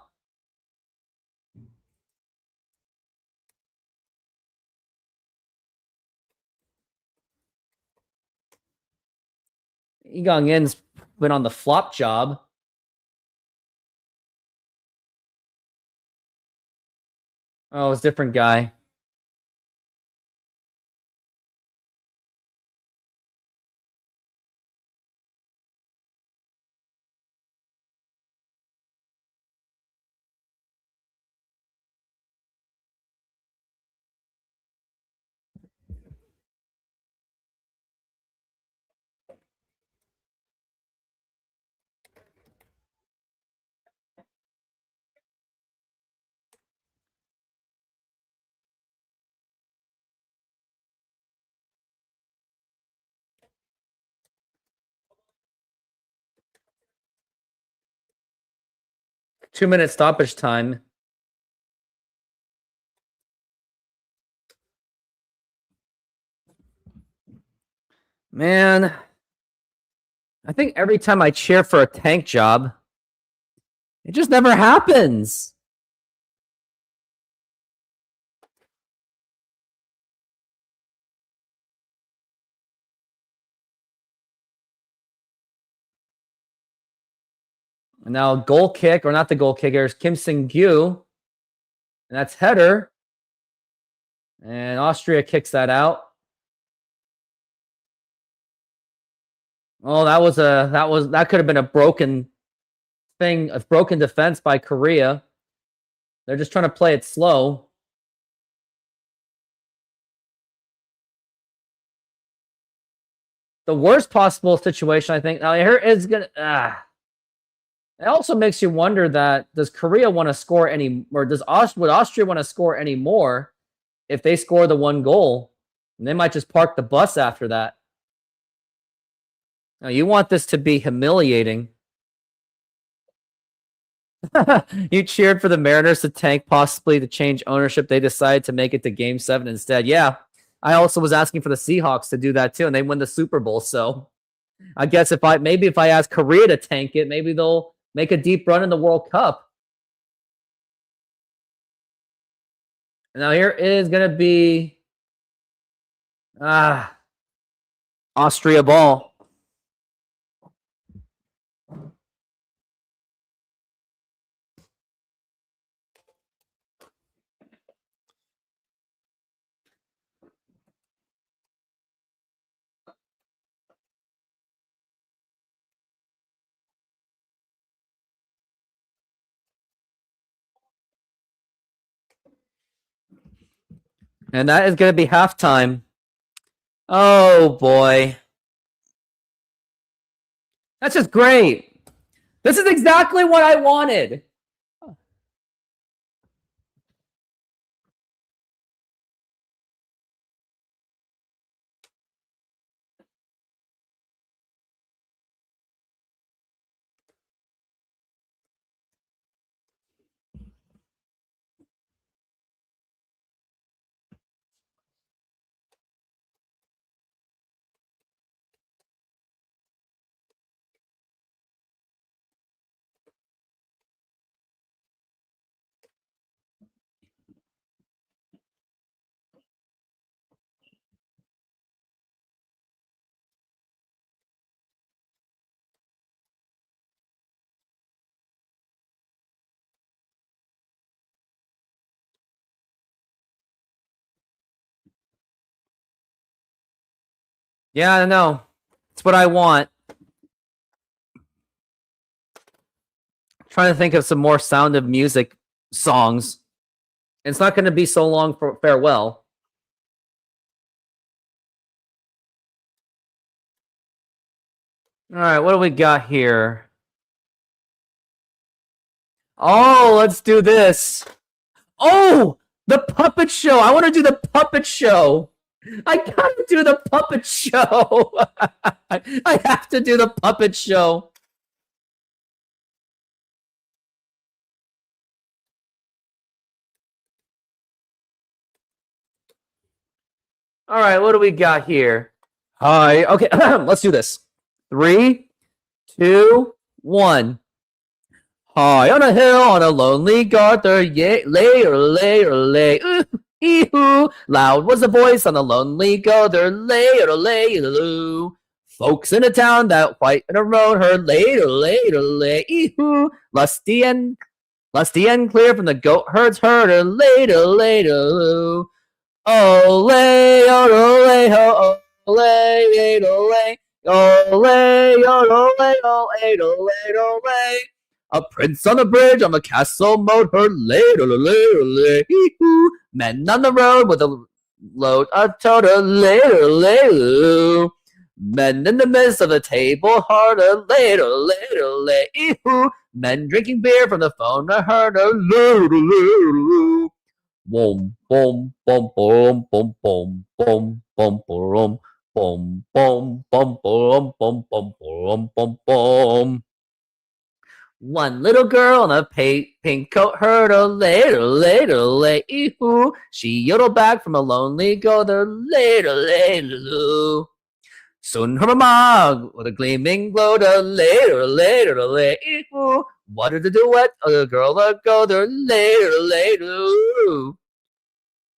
Egon Yin's been on the flop job. Oh, it's a different guy. Two-minute stoppage time. Man, I think every time I cheer for a tank job, it just never happens. And now goal kick, or not the goal kicker, is Kim Sing-gyu. And that's header. And Austria kicks that out. Oh, that could have been a broken thing, a broken defense by Korea. They're just trying to play it slow. The worst possible situation, I think. Now here is gonna. It also makes you wonder that does Korea want to score any, or would Austria want to score any more if they score the one goal? And they might just park the bus after that. Now you want this to be humiliating. You cheered for the Mariners to tank, possibly to change ownership. They decided to make it to Game 7 instead. Yeah, I also was asking for the Seahawks to do that too, and they win the Super Bowl. So I guess if I ask Korea to tank it, maybe they'll make a deep run in the World Cup. Now here is going to be Austria ball. And that is going to be halftime. Oh, boy. That's just great. This is exactly what I wanted. Yeah, I know. It's what I want. I'm trying to think of some more Sound of Music songs. It's not going to be so long for farewell. All right, what do we got here? Oh, let's do this. Oh, the puppet show. I want to do the puppet show. I gotta do the puppet show. I have to do the puppet show. All right, what do we got here? Hi. Okay, let's do this. 3, 2, 1. High on a hill, on a lonely garter, yay, lay, ee-hoo. Loud was the voice on the lonely garter, lay, folks in a town that white in a road heard lay, ee-hoo. Lusty and clear from the goat herd's herder, lay, ole, ole, ho, ole, ole. A prince on a bridge on a castle mode her men on the road with a load of total men in the midst of the table harder men drinking beer from the phone I heard a boom boom boom boom boom boom boom boom boom boom boom boom boom boom boom boom boom. One little girl in a pink coat heard a later, ee-hoo. She yodeled back from a lonely gother, later. Soon her mama with a gleaming glow, later, ee-hoo. Wanted to duet, a girl a gother, later.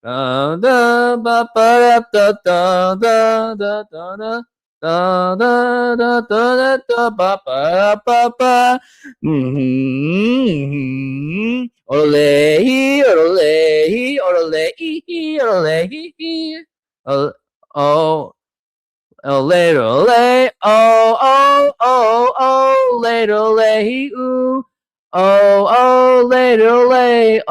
Da da ba ba da da da da da da. Da da da da da ba ba ba ba. Ole, ole, ole, ole. Oh, oh, later, ole, oh, later, ooh. Oh, later, later,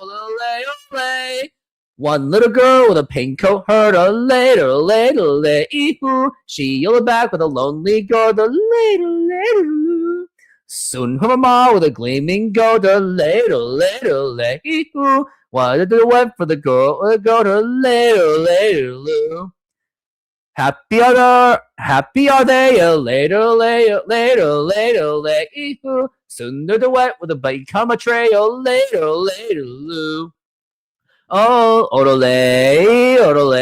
ole. One little girl with a pink coat heard a later, ee-hoo. She yelled back with a lonely gourd, later. Soon her mama with a gleaming gourd, later, ee-hoo. Wanted to wait for the girl, later. Happy are they, later, ee-hoo. Soon they're the wet with a become a trail, later. Oh, orole, ee, orole.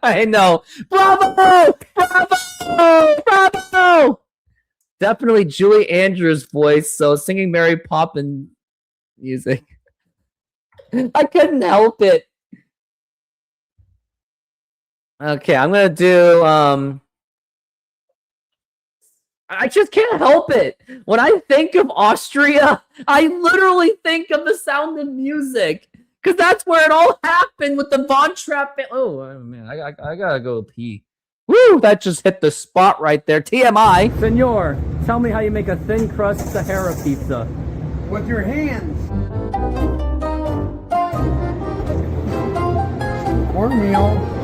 I know. Bravo! Definitely Julie Andrews' voice. So singing Mary Poppins music. I couldn't help it. Okay, I'm gonna do I just can't help it. When I think of Austria, I literally think of The Sound of Music. Because that's where it all happened with the Von Trapp. Oh, man, I gotta go pee. Woo, that just hit the spot right there. TMI. Senor, tell me how you make a thin crust Sahara pizza. With your hands. Cornmeal.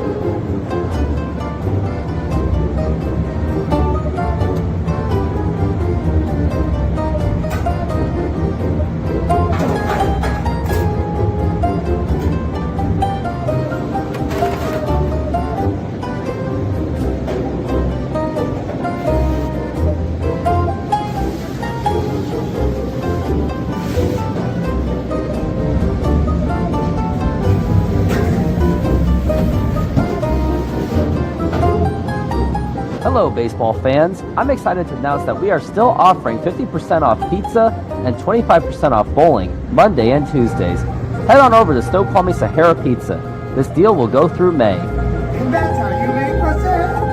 Hello, baseball fans. I'm excited to announce that we are still offering 50% off pizza and 25% off bowling Monday and Tuesdays. Head on over to Snoqualmie Sahara Pizza. This deal will go through May. And that's how you make a Sahara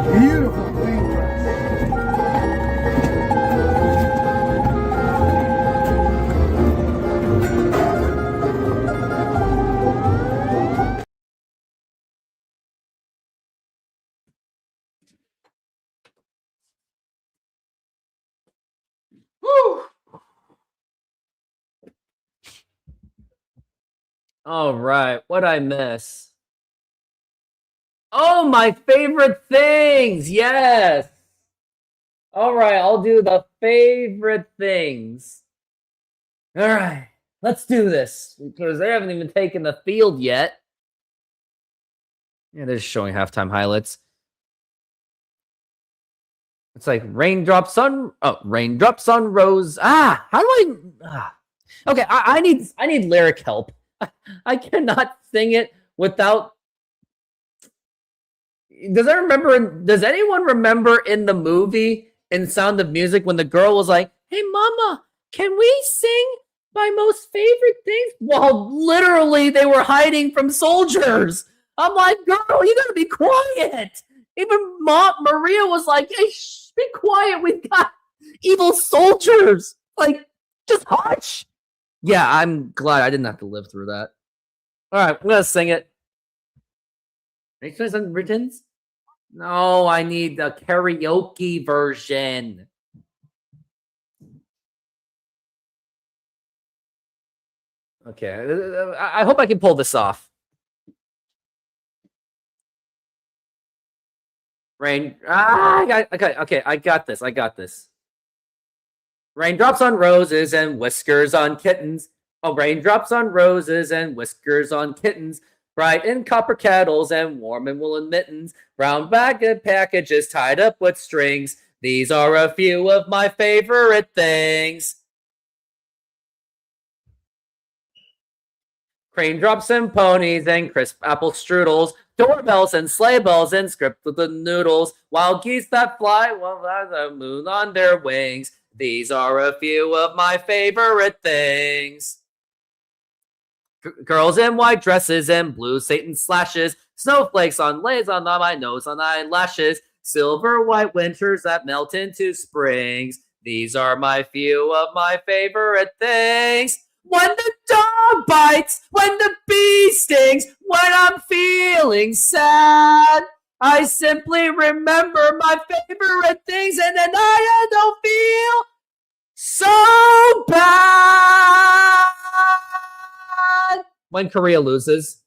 pizza. Beautiful thin crust. Woo! All right, what'd I miss? Oh, my favorite things! Yes! All right, I'll do the favorite things. All right, let's do this because they haven't even taken the field yet. Yeah, they're just showing halftime highlights. It's like raindrops on rose. How do I? Okay, I need lyric help. I cannot sing it without. Does anyone remember in the movie in Sound of Music when the girl was like, "Hey, mama, can we sing my most favorite things?" Well, literally, they were hiding from soldiers. I'm like, girl, you gotta be quiet. Even Maria was like, "Hey, shh, be quiet. We've got evil soldiers. Like, just hush." Yeah, I'm glad I didn't have to live through that. All right, I'm gonna sing it. Are you guys on writtens? No, I need the karaoke version. Okay, I hope I can pull this off. Rain. Okay, I got this. Raindrops on roses and whiskers on kittens. Oh, raindrops on roses and whiskers on kittens. Bright in copper kettles and warm in woolen mittens. Brown bag of packages tied up with strings. These are a few of my favorite things. Raindrops and ponies and crisp apple strudels. Doorbells and sleigh bells and scripted noodles. Wild geese that fly while the moon on their wings. These are a few of my favorite things. Girls in white dresses and blue Satan slashes. Snowflakes on lays on my nose on eyelashes. Silver white winters that melt into springs. These are my few of my favorite things. When the dog bites, when the bee stings, when I'm feeling sad, I simply remember my favorite things and then I don't feel so bad. When Korea loses.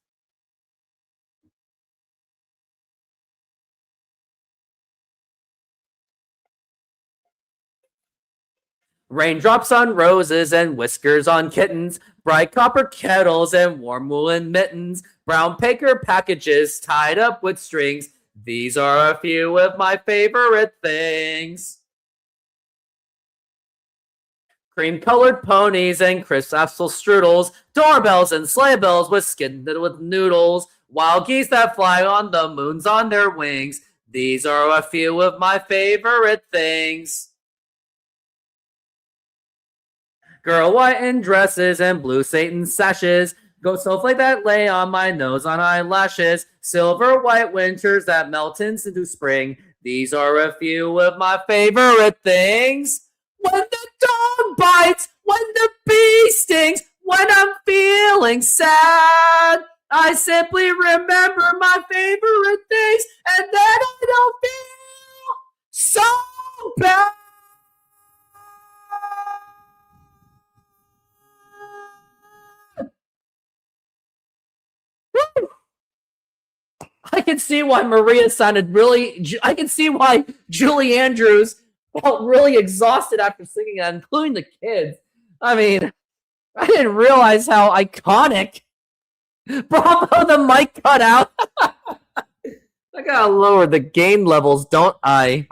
Raindrops on roses and whiskers on kittens, bright copper kettles and warm woolen mittens, brown paper packages tied up with strings. These are a few of my favorite things. Cream-colored ponies and crisp apple strudels, doorbells and sleigh bells with skinned with noodles, wild geese that fly on the moons on their wings. These are a few of my favorite things. Girl white in dresses and blue Satan sashes, Go snowflake that lay on my nose on eyelashes. Silver white winters that melt into spring. These are a few of my favorite things. When the dog bites, when the bee stings, when I'm feeling sad, I simply remember my favorite things, and then I don't feel so bad. I can see why Maria sounded really. I can see why Julie Andrews felt really exhausted after singing that, including the kids. I mean, I didn't realize how iconic. Bravo, the mic cut out. I gotta lower the gain levels, don't I?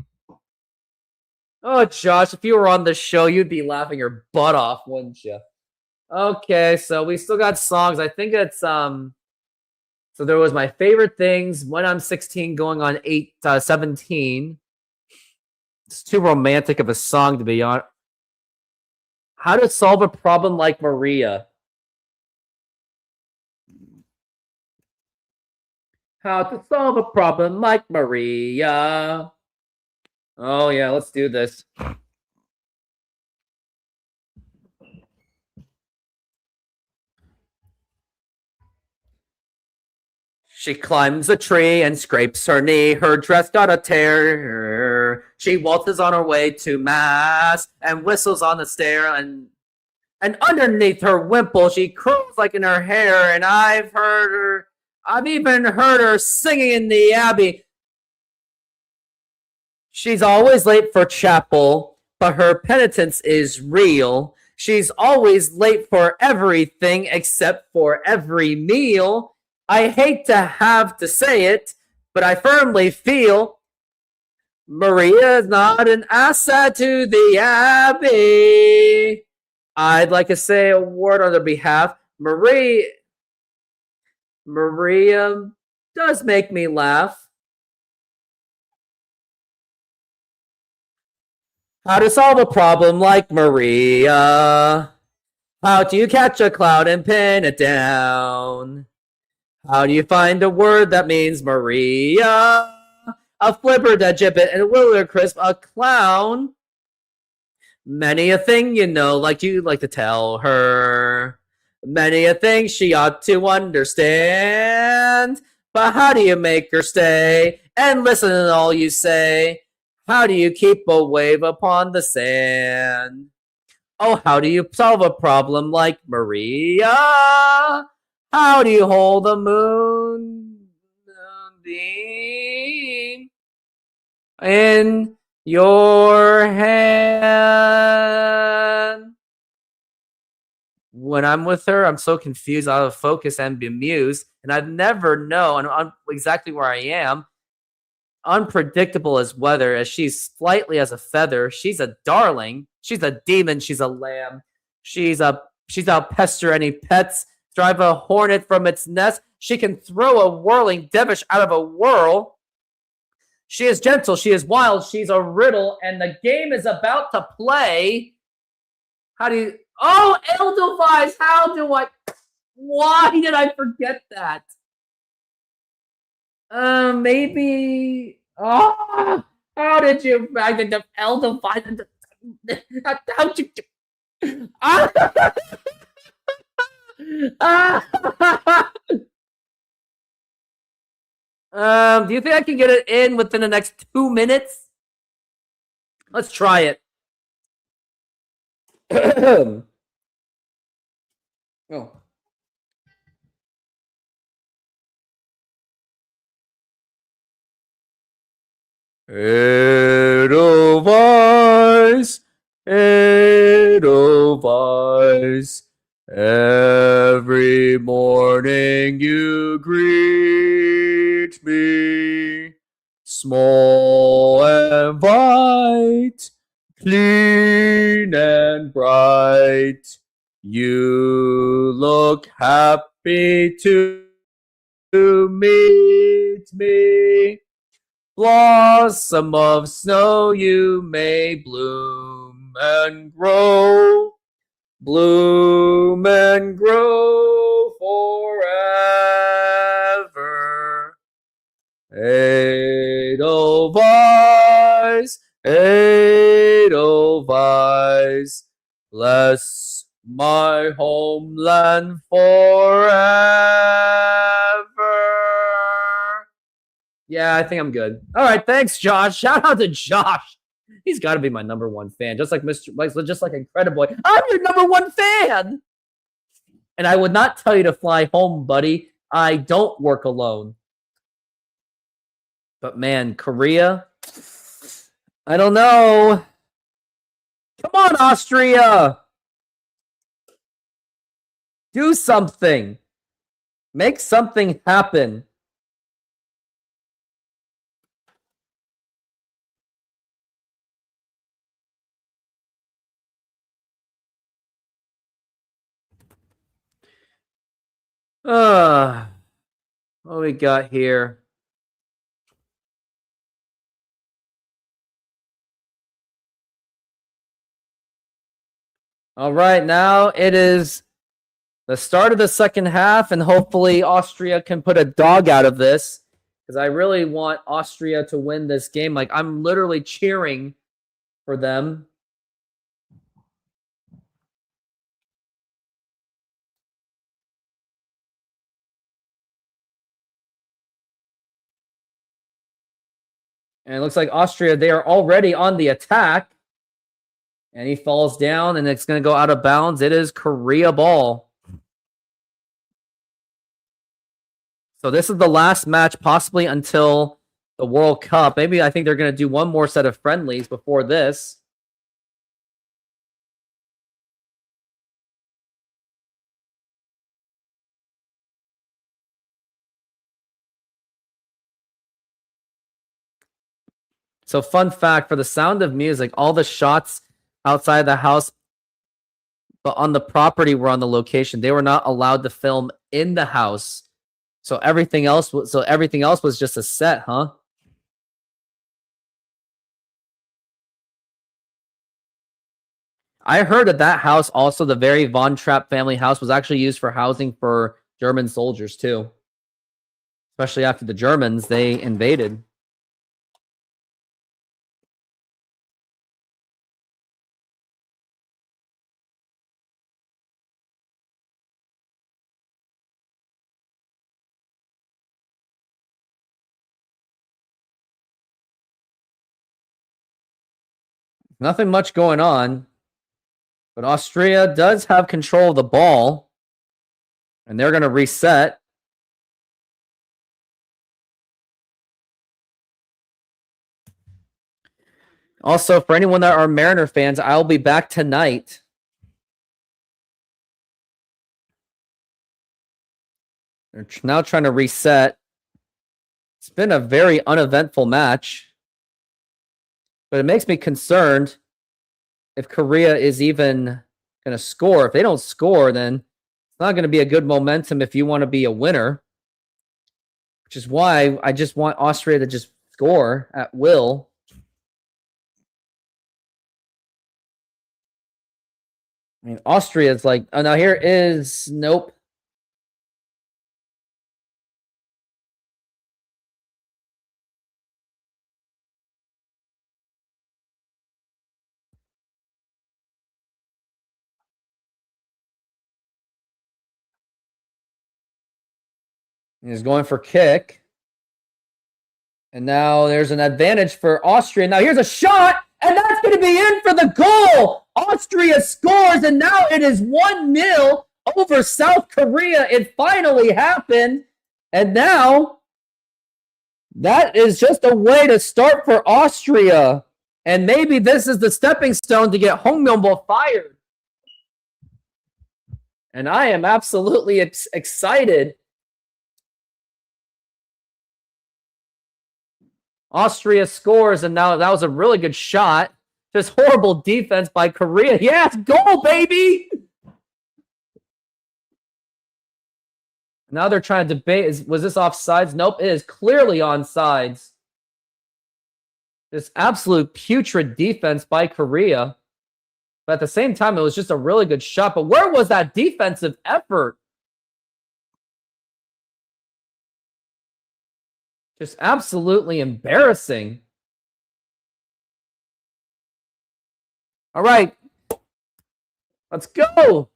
Oh, Josh, if you were on the show, you'd be laughing your butt off, wouldn't you? Okay, so we still got songs. I think it's So there was my favorite things when I'm 16 going on 17. It's too romantic of a song to be on. How to solve a problem like Maria. How to solve a problem like Maria. Oh yeah, let's do this. She climbs a tree and scrapes her knee. Her dress got a tear. She waltzes on her way to mass and whistles on the stair. And underneath her wimple, she curls like in her hair. And I've even heard her singing in the abbey. She's always late for chapel, but her penitence is real. She's always late for everything except for every meal. I hate to have to say it, but I firmly feel Maria is not an asset to the Abbey. I'd like to say a word on their behalf. Maria does make me laugh. How to solve a problem like Maria. How do you catch a cloud and pin it down? How do you find a word that means Maria? A flipper, a gibbet, and a willow crisp, a clown. Many a thing you know, like you like to tell her. Many a thing she ought to understand. But how do you make her stay and listen to all you say? How do you keep a wave upon the sand? Oh, how do you solve a problem like Maria? How do you hold a moonbeam in your hand? When I'm with her, I'm so confused, out of focus, and bemused, and I'd never know exactly where I am. Unpredictable as weather, as she's flightly as a feather. She's a darling. She's a demon. She's a lamb. She's out pester any pets. Drive a hornet from its nest. She can throw a whirling dervish out of a whirl. She is gentle. She is wild. She's a riddle, and the game is about to play. How do you... Oh, Edelweiss! How do I... Why did I forget that? Maybe... Oh! How did you... Edelweiss... How'd you... Do you think I can get it in within the next 2 minutes? Let's try it. Oh. Edelweiss, Edelweiss. Every morning you greet me, small and white, clean and bright. You look happy to meet me. Blossom of snow, you may bloom and grow. Bloom and grow forever. Edelweiss, Edelweiss, bless my homeland forever. Yeah, I think I'm good. All right, thanks, Josh. Shout out to Josh. He's got to be my number one fan, just like just like Incrediboy. I'm your number one fan. And I would not tell you to fly home, buddy. I don't work alone. But man, Korea, I don't know. Come on, Austria. Do something. Make something happen. What we got here? All right, now it is the start of the second half, and hopefully Austria can put a dog out of this, because I really want Austria to win this game. Like, I'm literally cheering for them. And it looks like Austria, they are already on the attack. And he falls down, and it's going to go out of bounds. It is Korea ball. So this is the last match, possibly until the World Cup. Maybe I think they're going to do one more set of friendlies before this. So fun fact, for the Sound of Music, all the shots outside the house, but on the property were on the location. They were not allowed to film in the house. So everything else was just a set, huh? I heard that house, also the very Von Trapp family house, was actually used for housing for German soldiers too. Especially after the Germans, they invaded. Nothing much going on. But Austria does have control of the ball. And they're going to reset. Also, for anyone that are Mariner fans, I'll be back tonight. They're now trying to reset. It's been a very uneventful match. But it makes me concerned if Korea is even going to score. If they don't score, then it's not going to be a good momentum if you want to be a winner. Which is why I just want Austria to just score at will. I mean, Austria is like, oh, now here is, nope. He's going for kick. And now there's an advantage for Austria. Now here's a shot, and that's going to be in for the goal. Austria scores, and now it is 1-0 over South Korea. It finally happened. And now that is just a way to start for Austria. And maybe this is the stepping stone to get Hongmyeongbul fired. And I am absolutely excited. Austria scores, and now that was a really good shot. Just horrible defense by Korea. Yes, goal, baby! Now they're trying to debate, was this offsides? Nope, it is clearly onside. This absolute putrid defense by Korea. But at the same time, it was just a really good shot. But where was that defensive effort? Just absolutely embarrassing. All right. Let's go.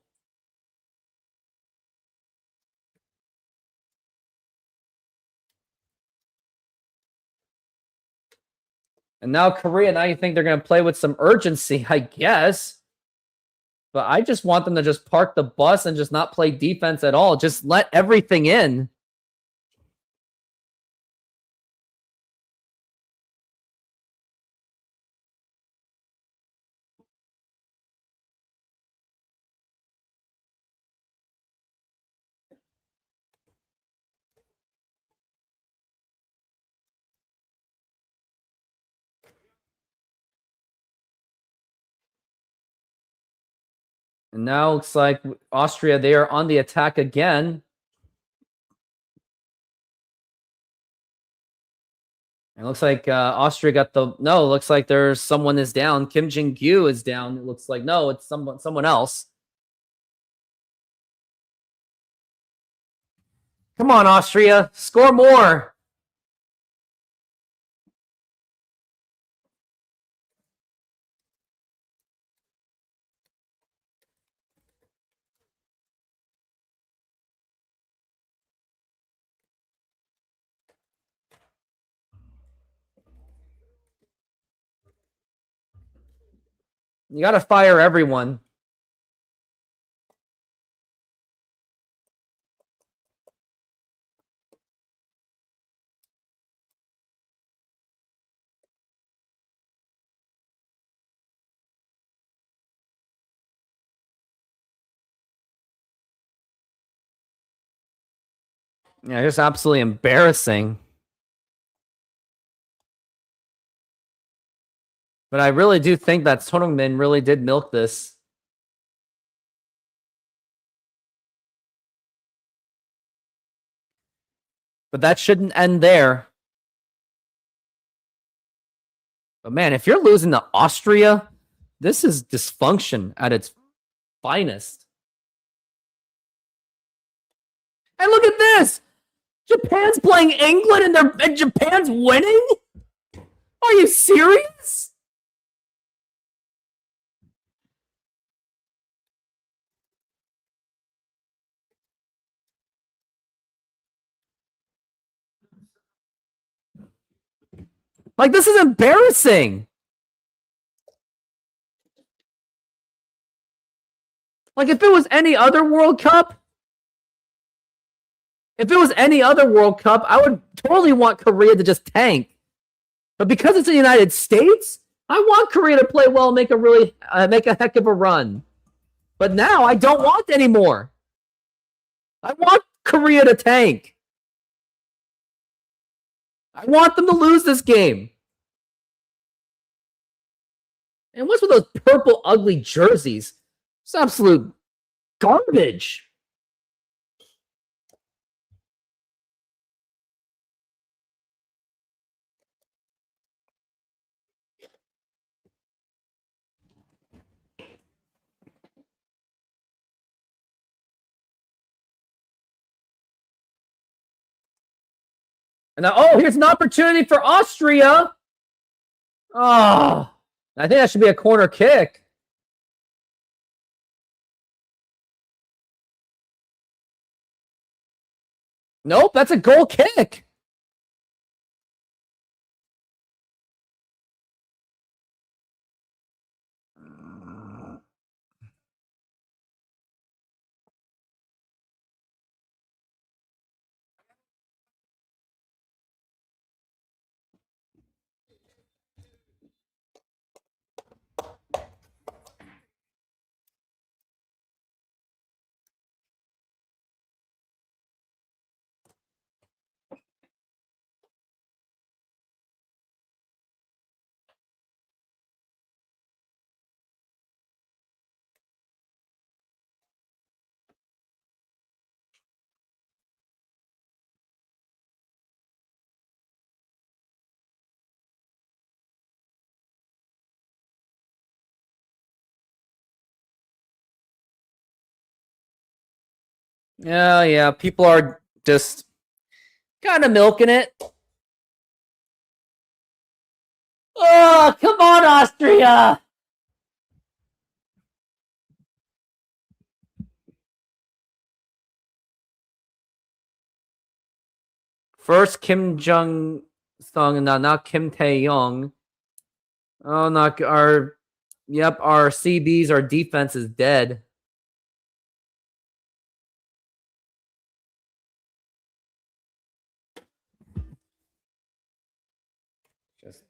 And now Korea, now you think they're going to play with some urgency, I guess. But I just want them to just park the bus and just not play defense at all. Just let everything in. And now it looks like Austria, they are on the attack again. It looks like Austria got the... No, it looks like there's someone is down. Kim Jin-gyu is down. It looks like... No, it's someone else. Come on, Austria. Score more. You got to fire everyone. Yeah, just absolutely embarrassing. But I really do think that Sonungmin really did milk this. But that shouldn't end there. But man, if you're losing to Austria, this is dysfunction at its finest. And look at this! Japan's playing England and Japan's winning? Are you serious? Like, this is embarrassing. Like, if it was any other World Cup, I would totally want Korea to just tank. But because it's the United States, I want Korea to play well and make a heck of a run. But now I don't want anymore. I want Korea to tank. I want them to lose this game. And what's with those purple ugly jerseys? It's absolute garbage. And now, oh, here's an opportunity for Austria. Oh, I think that should be a corner kick. Nope, that's a goal kick. Yeah, people are just kind of milking it. Oh, come on, Austria! First Kim Jong Sung, and now Kim Tae Young. Oh, not our. Yep, our CBs, our defense is dead. Just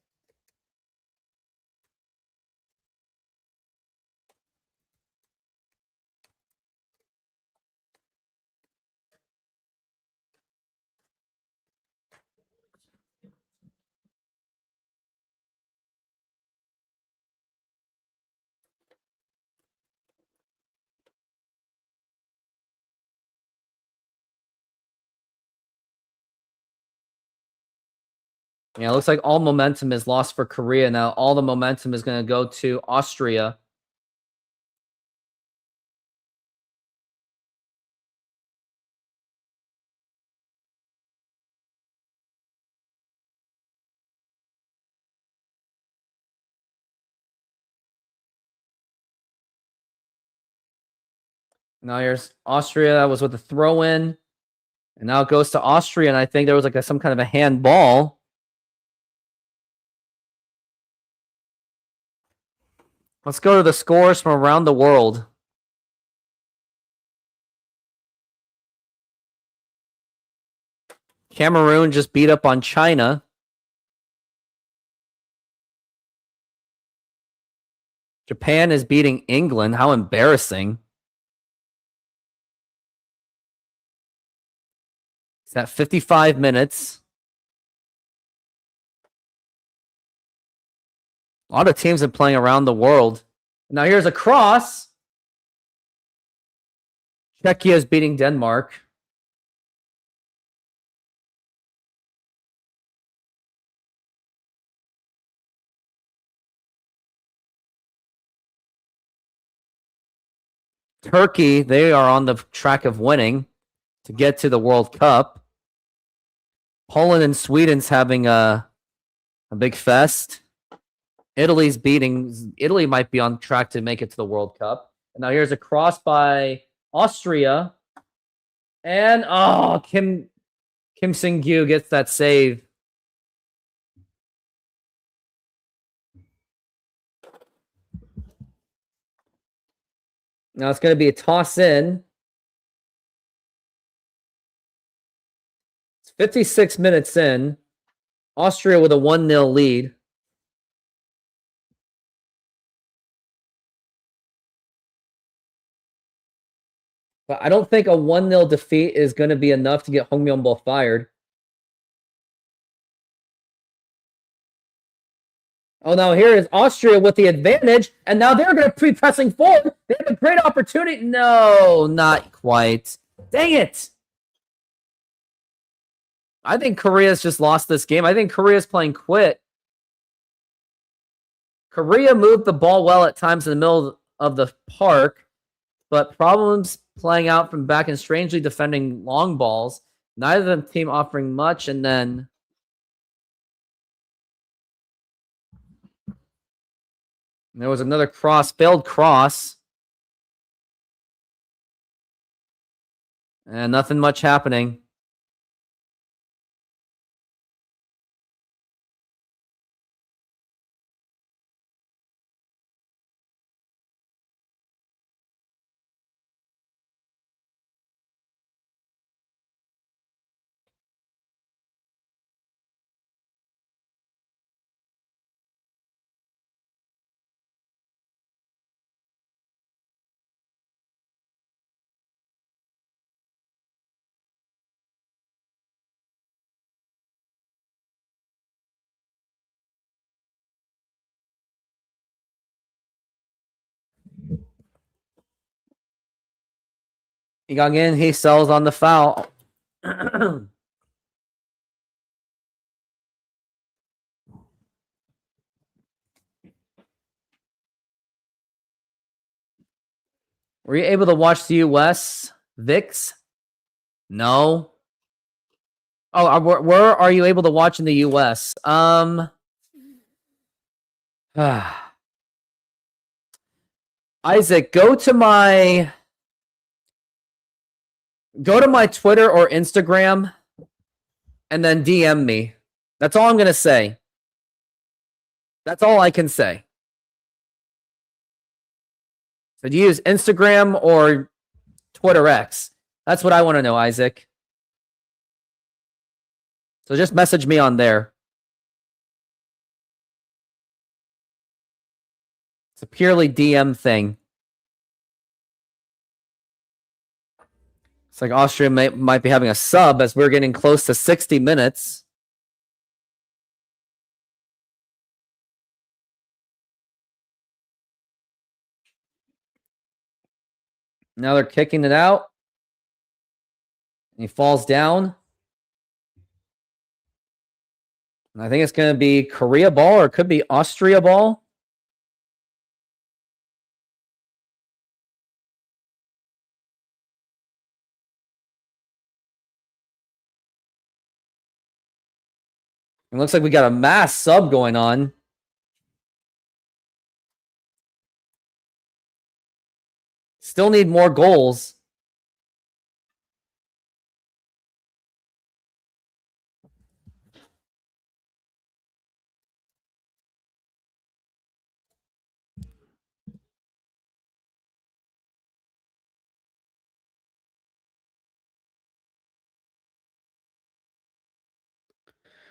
yeah, it looks like all momentum is lost for Korea now. All the momentum is going to go to Austria. Now here's Austria. That was with the throw in. And now it goes to Austria. And I think there was like some kind of a handball. Let's go to the scores from around the world. Cameroon just beat up on China. Japan is beating England. How embarrassing. It's at 55 minutes. A lot of teams are playing around the world. Now here's a cross. Czechia is beating Denmark. Turkey, they are on the track of winning to get to the World Cup. Poland and Sweden's having a big fest. Italy might be on track to make it to the World Cup. And now here's a cross by Austria. And Kim Sing-gyu gets that save. Now it's going to be a toss in. It's 56 minutes in. Austria with a 1-0 lead. But I don't think a 1-0 defeat is going to be enough to get Hong Myung-bo fired. Oh, now here is Austria with the advantage, and now they're going to be pressing forward. They have a great opportunity. No, not quite. Dang it. I think Korea's just lost this game. I think Korea's playing quit. Korea moved the ball well at times in the middle of the park, but problems playing out from back and strangely defending long balls. Neither of the team offering much, and then there was another failed cross. And nothing much happening. Igangin, he sells on the foul. Were you able to watch the US VIX? No. Oh, where are you able to watch in the US? Isaac, go to my Twitter or Instagram and then DM me. That's all I'm going to say. That's all I can say. So do you use Instagram or Twitter X? That's what I want to know, Isaac. So just message me on there. It's a purely DM thing. It's like Austria might be having a sub as we're getting close to 60 minutes. Now they're kicking it out. He falls down. I think it's going to be Korea ball or it could be Austria ball. It looks like we got a mass sub going on. Still need more goals.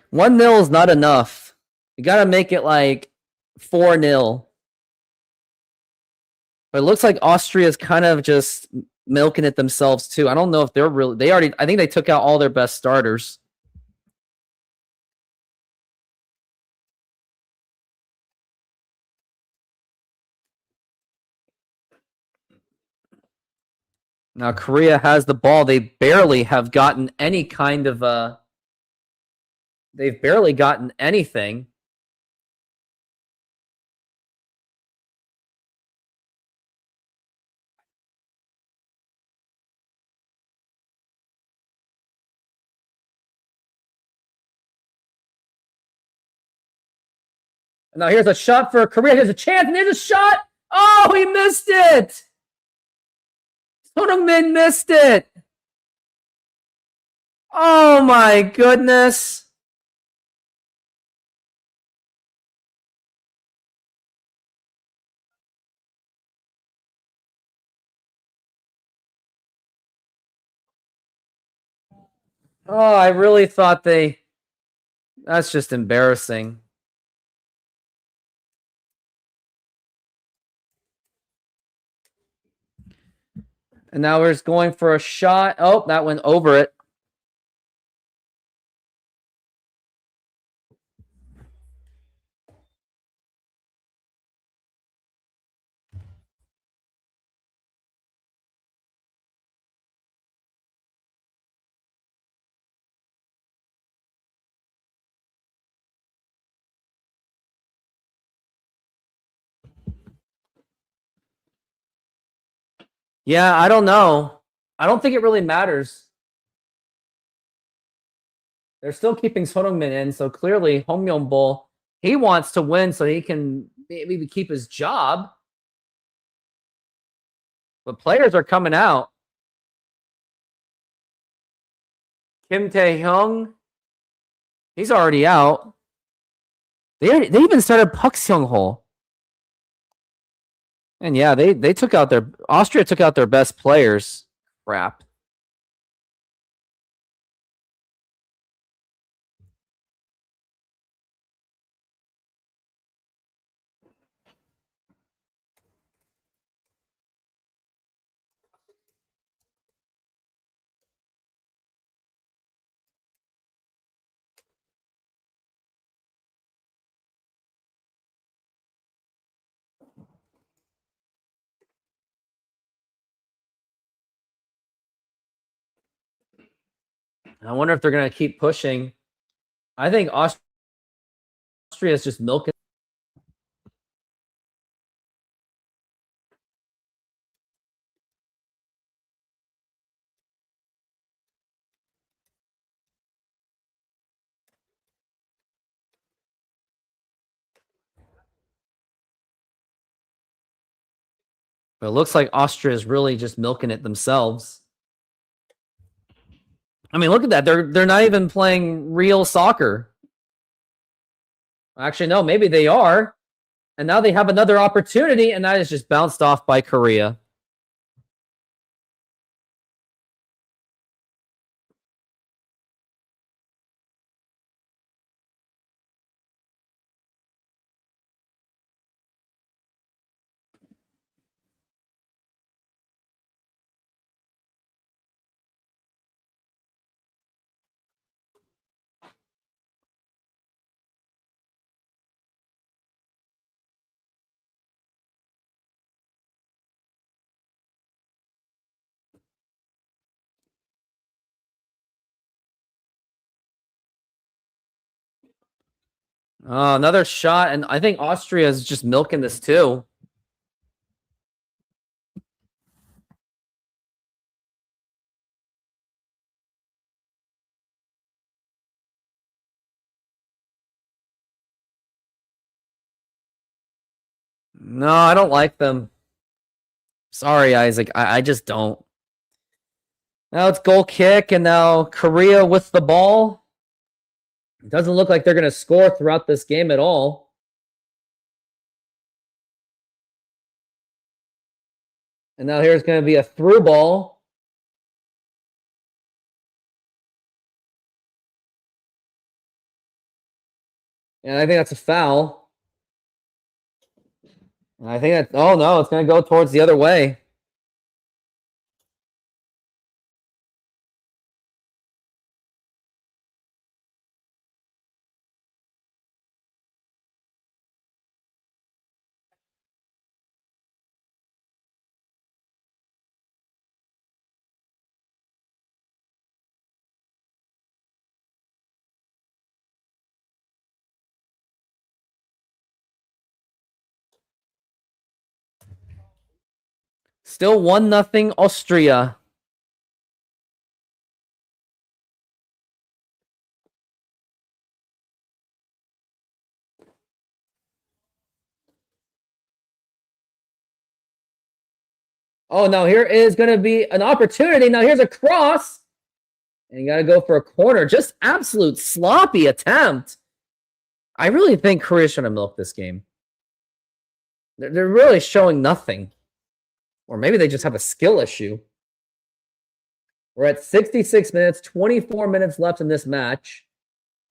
One nil is not enough. You got to make it like 4-0. But it looks like Austria's kind of just milking it themselves too. I don't know if they're really. I think they took out all their best starters. Now Korea has the ball. They barely have gotten any kind of they've barely gotten anything. Now here's a shot for Korea. Here's a chance, and there's a shot. Oh, he missed it. Son Heung-min missed it. Oh my goodness. Oh, I really thought that's just embarrassing. And now we're just going for a shot. Oh, that went over it. Yeah, I don't know. I don't think it really matters. They're still keeping Son Heung-min in, so clearly Hong Myung-bol, he wants to win so he can maybe keep his job. But players are coming out. Kim Tae-hyung, he's already out. They even started Park Seung-ho. And yeah, they took out Austria took out their best players. Crap. I wonder if they're going to keep pushing. I think Austria is just milking. But it looks like Austria is really just milking it themselves. I mean, look at that. They're not even playing real soccer. Actually, no, maybe they are. And now they have another opportunity, and that is just bounced off by Korea. Another shot, and I think Austria is just milking this too. No, I don't like them. Sorry, Isaac. I just don't. Now it's goal kick, and now Korea with the ball. It doesn't look like they're going to score throughout this game at all. And now here's going to be a through ball. And I think that's a foul. And I think that, oh no, it's going to go towards the other way. Still 1-0 Austria. Oh, now here is going to be an opportunity. Now here's a cross. And you got to go for a corner. Just absolute sloppy attempt. I really think Korea's trying to milk this game. They're really showing nothing. Or maybe they just have a skill issue. We're at 66 minutes, 24 minutes left in this match.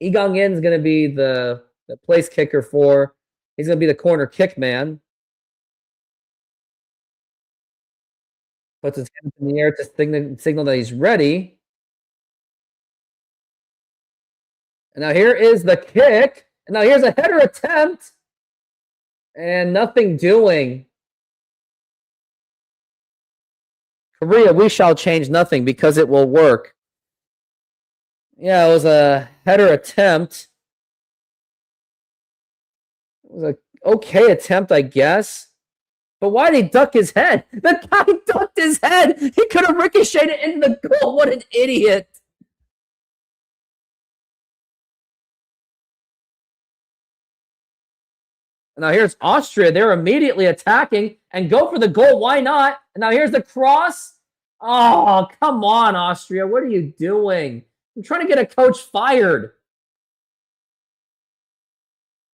Lee Gang-in is going to be the place kicker for. He's going to be the corner kick man. Puts his hands in the air to signal that he's ready. And now here is the kick. And now here's a header attempt. And nothing doing. Korea, we shall change nothing because it will work. Yeah, it was a header attempt. It was an okay attempt, I guess. But why did he duck his head? The guy ducked his head. He could have ricocheted into the goal. What an idiot. Now here's Austria. They're immediately attacking and go for the goal. Why not? And now here's the cross. Oh, come on, Austria. What are you doing? I'm trying to get a coach fired.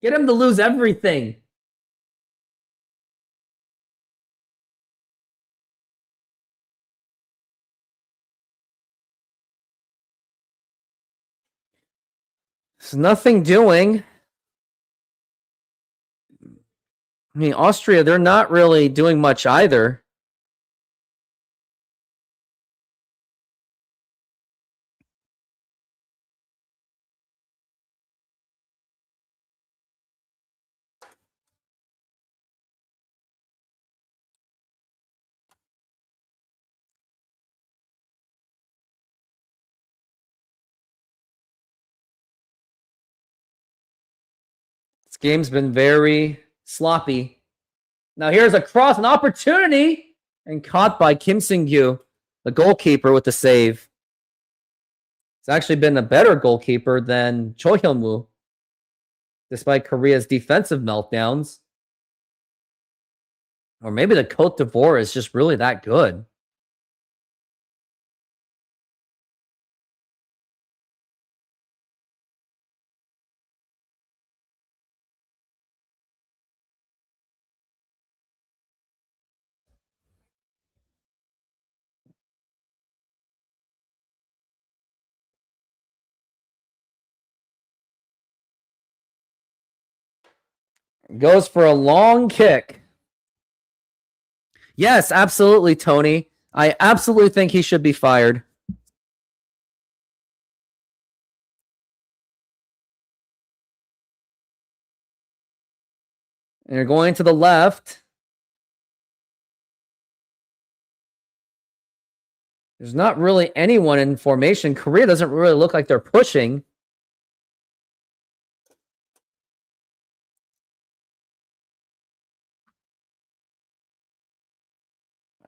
Get him to lose everything. There's nothing doing. I mean, Austria, they're not really doing much either. This game's been very sloppy. Now here's a cross, an opportunity, and caught by Kim Seung-gyu, the goalkeeper, with the save. It's actually been a better goalkeeper than Cho Hyun-woo, despite Korea's defensive meltdowns. Or maybe the Cote d'Ivoire is just really that good. Goes for a long kick. Yes, absolutely, Tony. I absolutely think he should be fired. And you're going to the left. There's not really anyone in formation. Korea doesn't really look like they're pushing.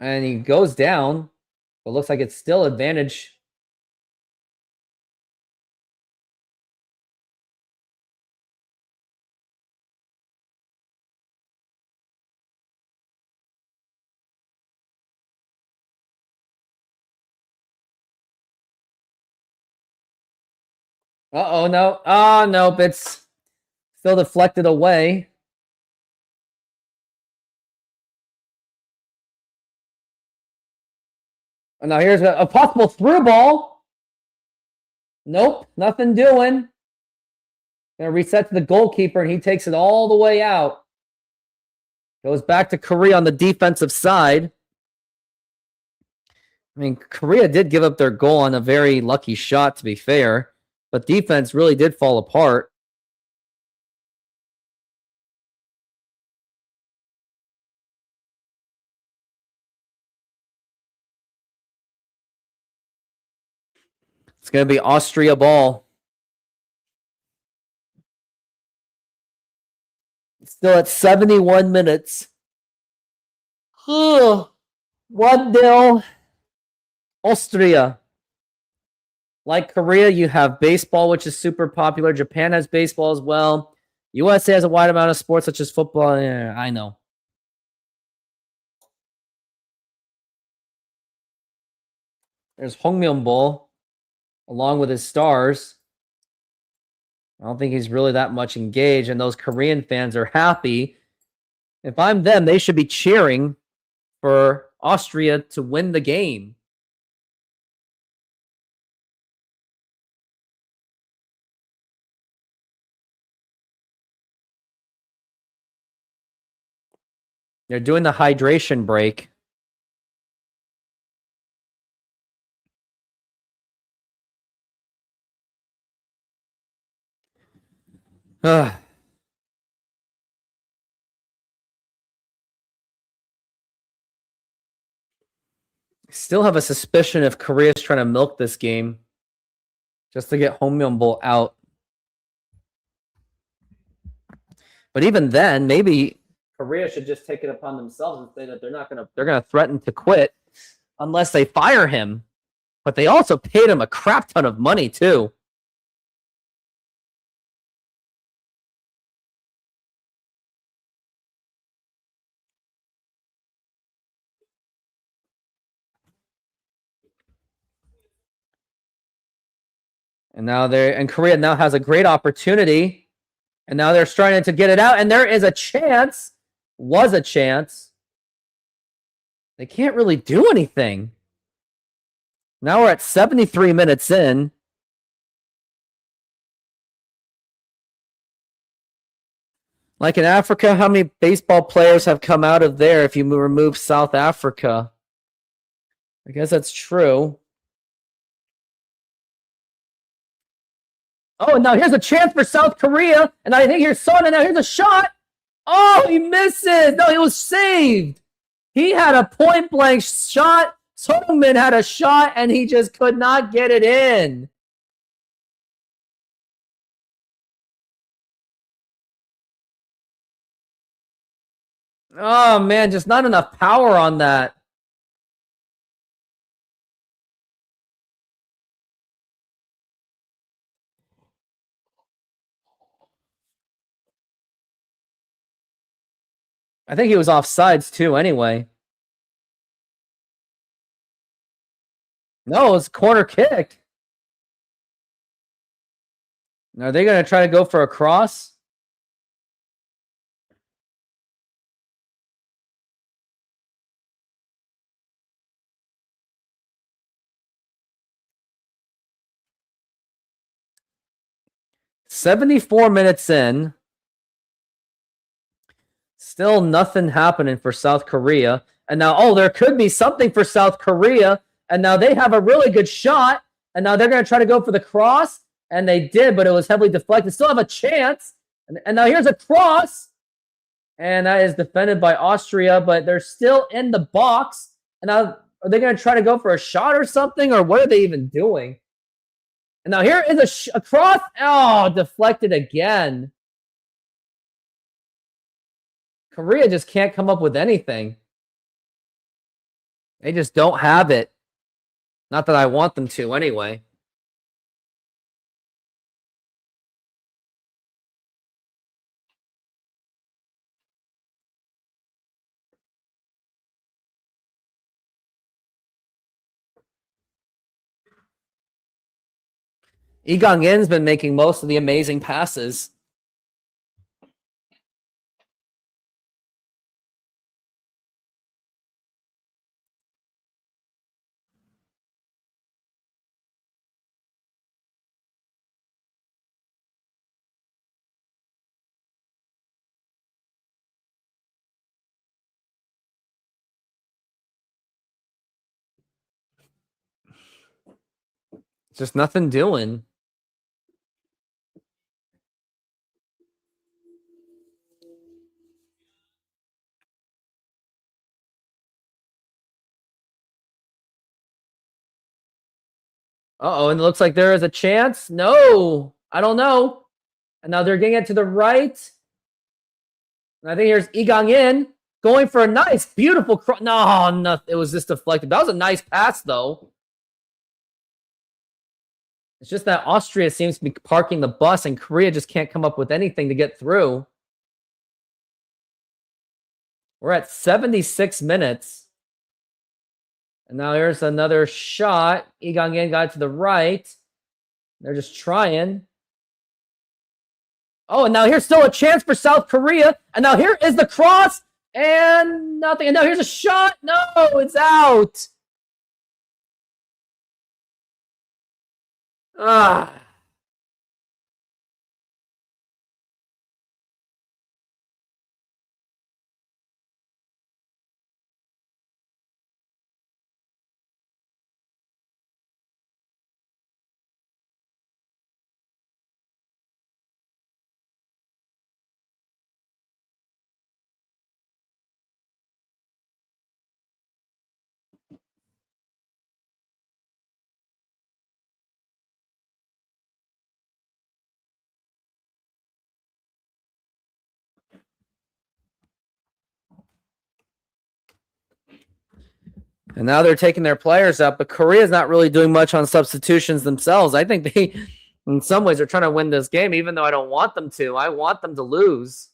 And he goes down. But looks like it's still advantage. Uh-oh, no. Oh, nope. It's still deflected away. And now here's a possible through ball. Nope, nothing doing. Gonna reset to the goalkeeper, and he takes it all the way out. Goes back to Korea on the defensive side. I mean, Korea did give up their goal on a very lucky shot, to be fair. But defense really did fall apart. It's going to be Austria ball. Still at 71 minutes. 1-0 Austria. Like Korea, you have baseball, which is super popular. Japan has baseball as well. USA has a wide amount of sports, such as football. Yeah, I know. There's Hongmyeon-bol, along with his stars. I don't think he's really that much engaged, and those Korean fans are happy. If I'm them, they should be cheering for Austria to win the game. They're doing the hydration break. Still have a suspicion if Korea is trying to milk this game just to get Hongmyeon-bol out. But even then, maybe Korea should just take it upon themselves and say that they're gonna threaten to quit unless they fire him. But they also paid him a crap ton of money too. And Korea now has a great opportunity. And now they're starting to get it out. And there is a chance. Was a chance. They can't really do anything. Now we're at 73 minutes in. Like in Africa, how many baseball players have come out of there if you remove South Africa? I guess that's true. Oh, and now here's a chance for South Korea. And I think here's Son, and now here's a shot. Oh, he misses. No, he was saved. He had a point-blank shot. Songmin had a shot, and he just could not get it in. Oh, man, just not enough power on that. I think he was offsides too anyway. No, it was corner kick. Are they going to try to go for a cross? "74 minutes in. Still nothing happening for South Korea. And now, oh, there could be something for South Korea. And now they have a really good shot. And now they're going to try to go for the cross. And they did, but it was heavily deflected. Still have a chance. And now here's a cross. And that is defended by Austria, but they're still in the box. And now, are they going to try to go for a shot or something? Or what are they even doing? And now here is a cross. Oh, deflected again. Korea just can't come up with anything. They just don't have it. Not that I want them to anyway. Lee Gang-in's been making most of the amazing passes. Just nothing doing. Uh-oh, and it looks like there is a chance. No, I don't know. And now they're getting it to the right. And I think here's Lee Gang-in going for a nice, beautiful cross. No, it was just deflected. That was a nice pass, though. It's just that Austria seems to be parking the bus, and Korea just can't come up with anything to get through. We're at 76 minutes. And now here's another shot. Lee Gang-in got it to the right. They're just trying. Oh, and now here's still a chance for South Korea. And now here is the cross. And nothing. And now here's a shot. No, it's out. Ah. And now they're taking their players up, but Korea's not really doing much on substitutions themselves. I think they, in some ways, are trying to win this game, even though I don't want them to. I want them to lose.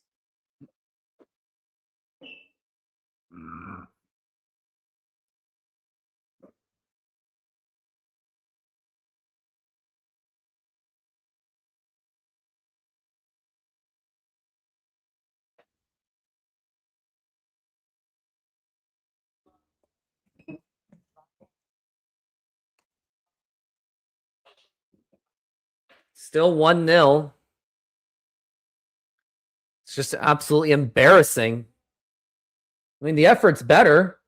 Still 1-0. It's just absolutely embarrassing. I mean, the effort's better,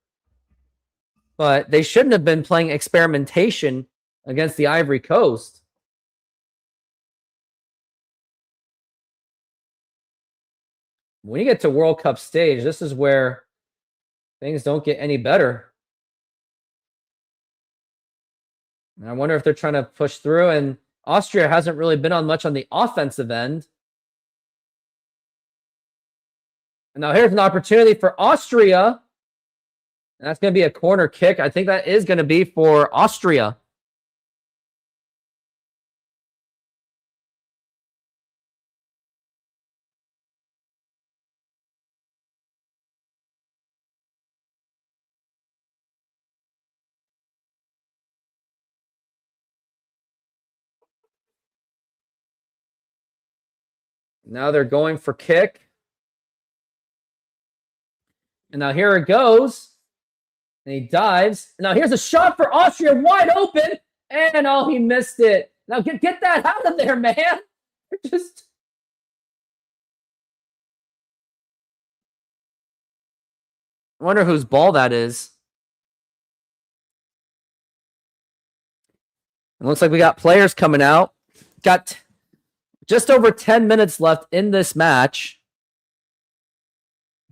but they shouldn't have been playing experimentation against the Ivory Coast. When you get to World Cup stage, this is where things don't get any better. And I wonder if they're trying to push through, and Austria hasn't really been on much on the offensive end. And now here's an opportunity for Austria. And that's going to be a corner kick. I think that is going to be for Austria. Now they're going for kick. And now here it goes. And he dives. Now here's a shot for Austria, wide open. And oh, he missed it. Now get that out of there, man. Just... I wonder whose ball that is. It looks like we got players coming out. Got just over 10 minutes left in this match.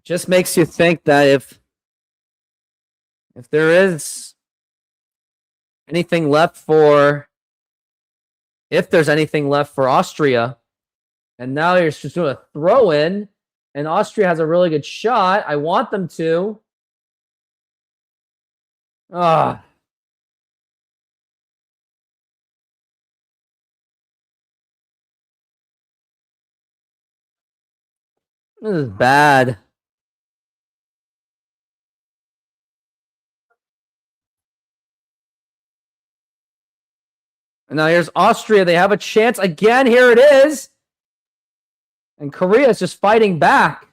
Just makes you think that if there is anything left for, if there's anything left for Austria, and now you're just doing a throw in, and Austria has a really good shot. I want them to. Ah. This is bad. And now here's Austria. They have a chance again. Here it is. And Korea is just fighting back.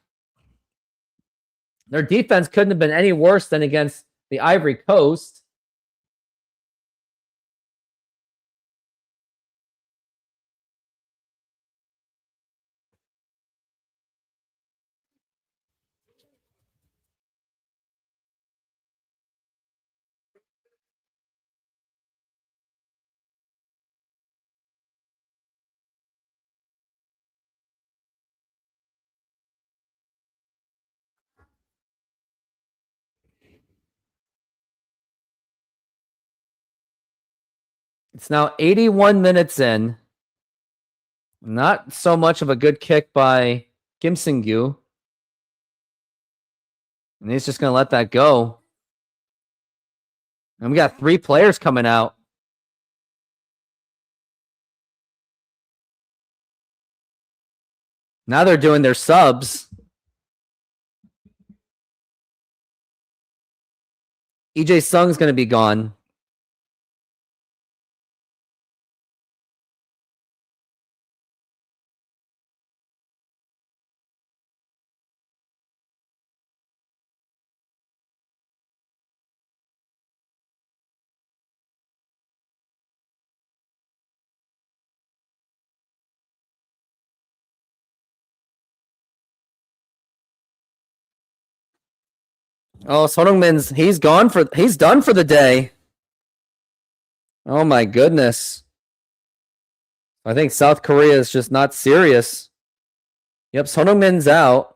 Their defense couldn't have been any worse than against the Ivory Coast. It's now 81 minutes in. Not so much of a good kick by Kim Sing-gyu. And he's just going to let that go. And we got 3 players coming out. Now they're doing their subs. EJ Sung's going to be gone. Oh, Son Heung-min's he's done for the day. Oh my goodness. I think South Korea is just not serious. Yep, Son Heung-min's out.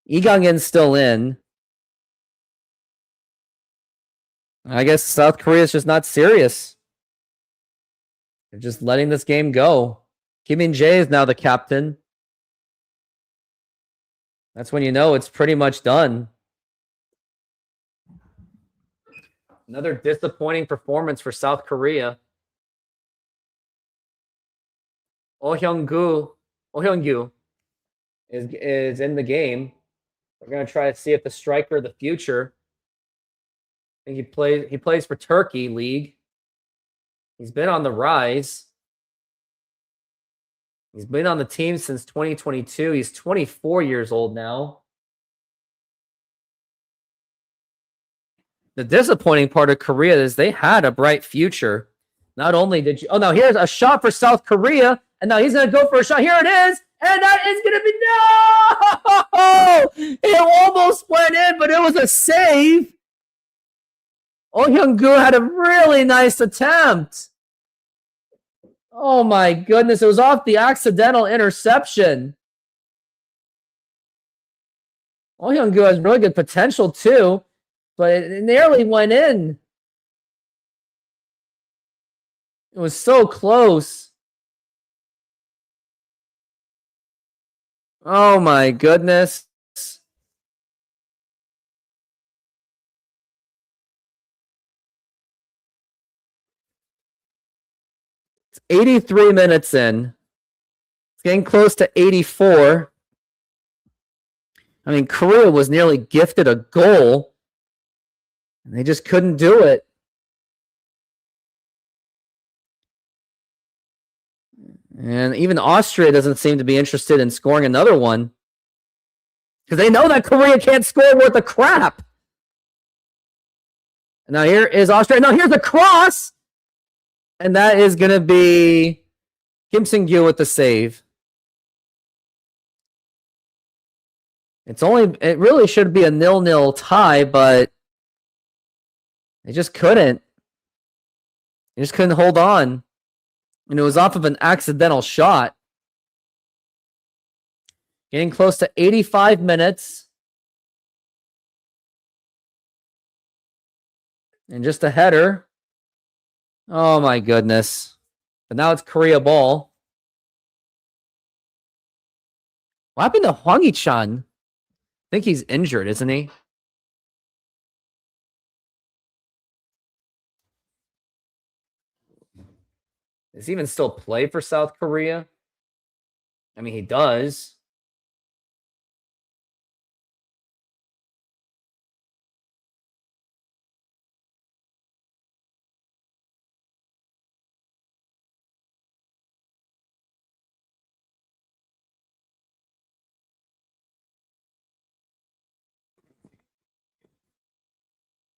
Lee Gang-in's still in. I guess South Korea is just not serious. They're just letting this game go. Kim Min-jae is now the captain. That's when you know it's pretty much done. Another disappointing performance for South Korea. Oh Hyung-gyu is in the game. We're going to try to see if the striker of the future. I think he plays for Turkey League. He's been on the rise. He's been on the team since 2022. He's 24 years old now. The disappointing part of Korea is they had a bright future. Not only did you... Oh, now here's a shot for South Korea. And now he's going to go for a shot. Here it is. And that is going to be... No! It almost went in, but it was a save. Oh Hyung-gyu had a really nice attempt. Oh, my goodness. It was off the accidental interception. Oh Hyung-gyu has really good potential, too. But it nearly went in. It was so close. Oh my goodness. It's 83 minutes in. It's getting close to 84. I mean, Korea was nearly gifted a goal. And they just couldn't do it. And even Austria doesn't seem to be interested in scoring another one. Because they know that Korea can't score worth a crap. Now here is Austria. Now here's a cross. And that is going to be Kim Sung-gyu with the save. It really should be a 0-0 tie, but they just couldn't. They just couldn't hold on. And it was off of an accidental shot. Getting close to 85 minutes. And just a header. Oh my goodness. But now it's Korea ball. What happened to Hwang Hee-chan? I think he's injured, isn't he? Does he even still play for South Korea? I mean, he does.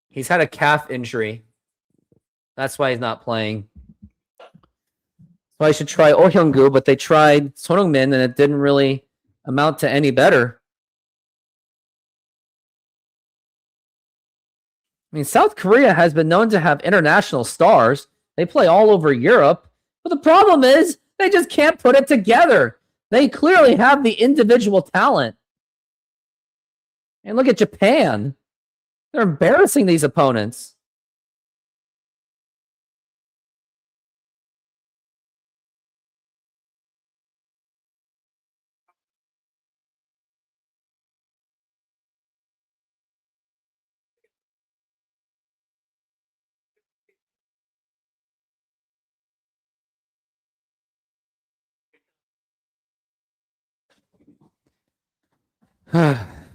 He's had a calf injury. That's why he's not playing. So I should try Oh Hyung-gu, but they tried Son Heung-min, and it didn't really amount to any better. I mean, South Korea has been known to have international stars. They play all over Europe. But the problem is they just can't put it together. They clearly have the individual talent. And look at Japan. They're embarrassing these opponents.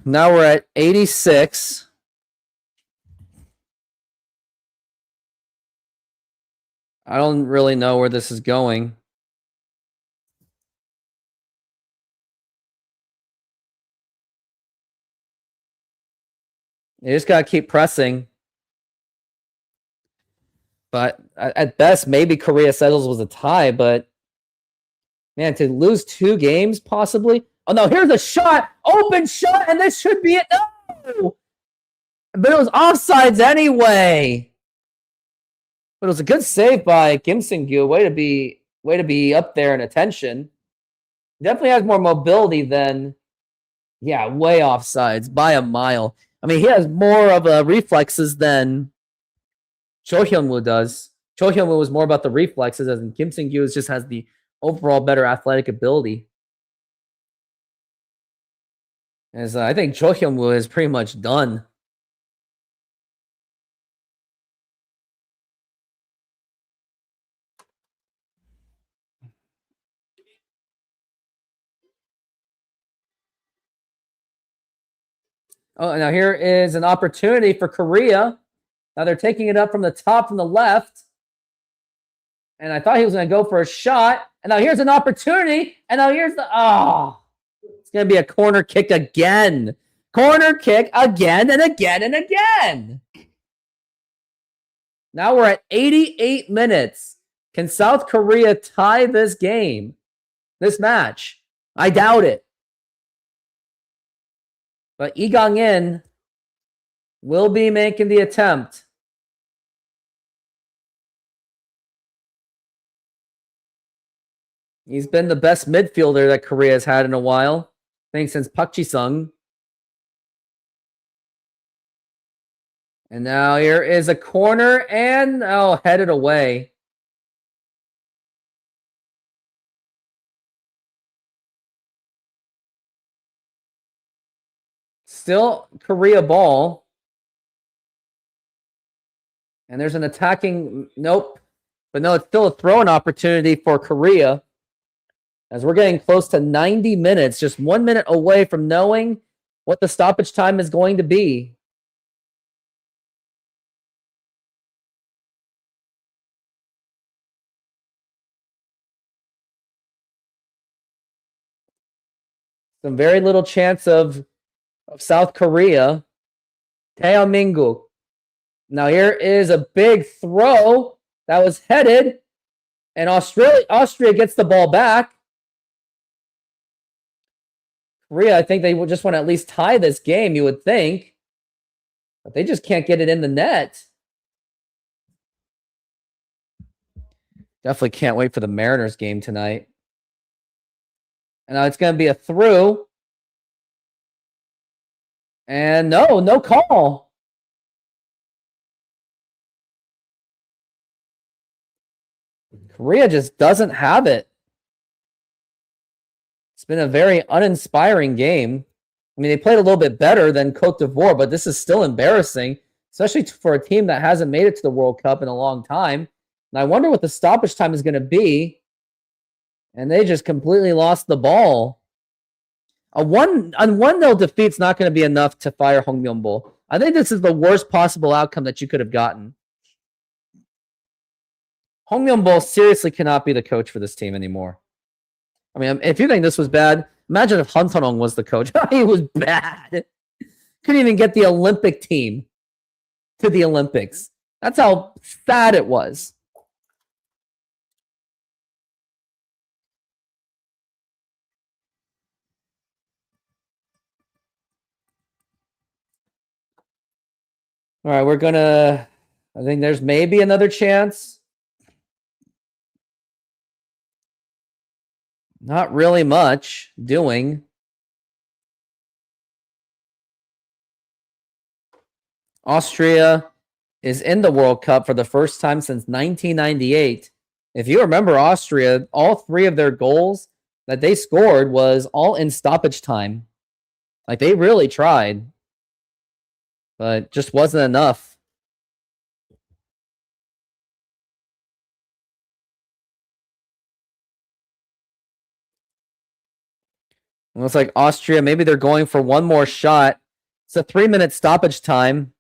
Now we're at 86. I don't really know where this is going. You just got to keep pressing. But at best, maybe Korea settles was a tie. But, man, to lose 2 games, possibly. Oh, no, here's a shot. Open shot, and this should be it. No! But it was offsides anyway. But it was a good save by Kim Sung-gyu. Way to be up there in attention. Definitely has more mobility than, yeah, way offsides by a mile. I mean, he has more of reflexes than Cho Hyun-woo does. Cho Hyun-woo was more about the reflexes, as in Kim Sung-gyu just has the overall better athletic ability. As I think Cho Hyun-woo is pretty much done. Oh, now here is an opportunity for Korea. Now they're taking it up from the top from the left. And I thought he was going to go for a shot. And now here's an opportunity. And now here's the... Oh, it's going to be a corner kick again. Corner kick again and again and again. Now we're at 88 minutes. Can South Korea tie this game? This match? I doubt it. But Lee Gang-in will be making the attempt. He's been the best midfielder that Korea has had in a while. I think since Park Ji-sung. And now here is a corner and, oh, headed away. Still Korea ball. And there's an attacking, nope. But no, it's still a throw-in opportunity for Korea. As we're getting close to 90 minutes, just 1 minute away from knowing what the stoppage time is going to be. Some very little chance of South Korea. Taemingu. Now here is a big throw that was headed, and Austria gets the ball back. Korea, I think they would just want to at least tie this game, you would think. But they just can't get it in the net. Definitely can't wait for the Mariners game tonight. And now it's going to be a through. And no call. Korea just doesn't have it. It's been a very uninspiring game. I mean, they played a little bit better than Cote d'Ivoire, but this is still embarrassing, especially for a team that hasn't made it to the World Cup in a long time. And I wonder what the stoppage time is going to be. And they just completely lost the ball. A 1-0 defeat's not going to be enough to fire Hong Myung-bo. I think this is the worst possible outcome that you could have gotten. Hong Myung-bo seriously cannot be the coach for this team anymore. I mean, if you think this was bad, imagine if Han Tanong was the coach. He was bad. Couldn't even get the Olympic team to the Olympics. That's how sad it was. All right, we're going to... I think there's maybe another chance. Not really much doing. Austria is in the World Cup for the first time since 1998. If you remember Austria, all 3 of their goals that they scored was all in stoppage time. Like, they really tried, but just wasn't enough. It looks like Austria, maybe they're going for one more shot. It's a 3-minute stoppage time.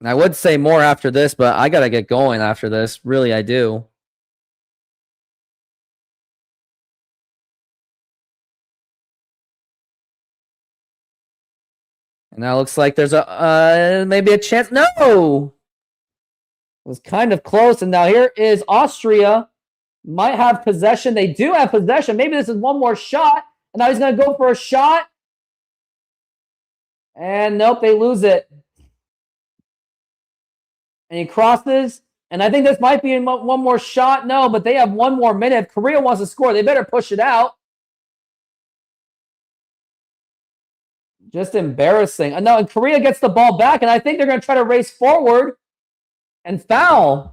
And I would say more after this, but I got to get going after this. Really, I do. And now it looks like there's a maybe a chance. No! It was kind of close. And now here is Austria. Might have possession. They do have possession. Maybe this is one more shot. And now he's going to go for a shot. And nope, they lose it. And he crosses. And I think this might be one more shot. No, but they have 1 more minute. If Korea wants to score, they better push it out. Just embarrassing. And now Korea gets the ball back, and I think they're going to try to race forward and foul.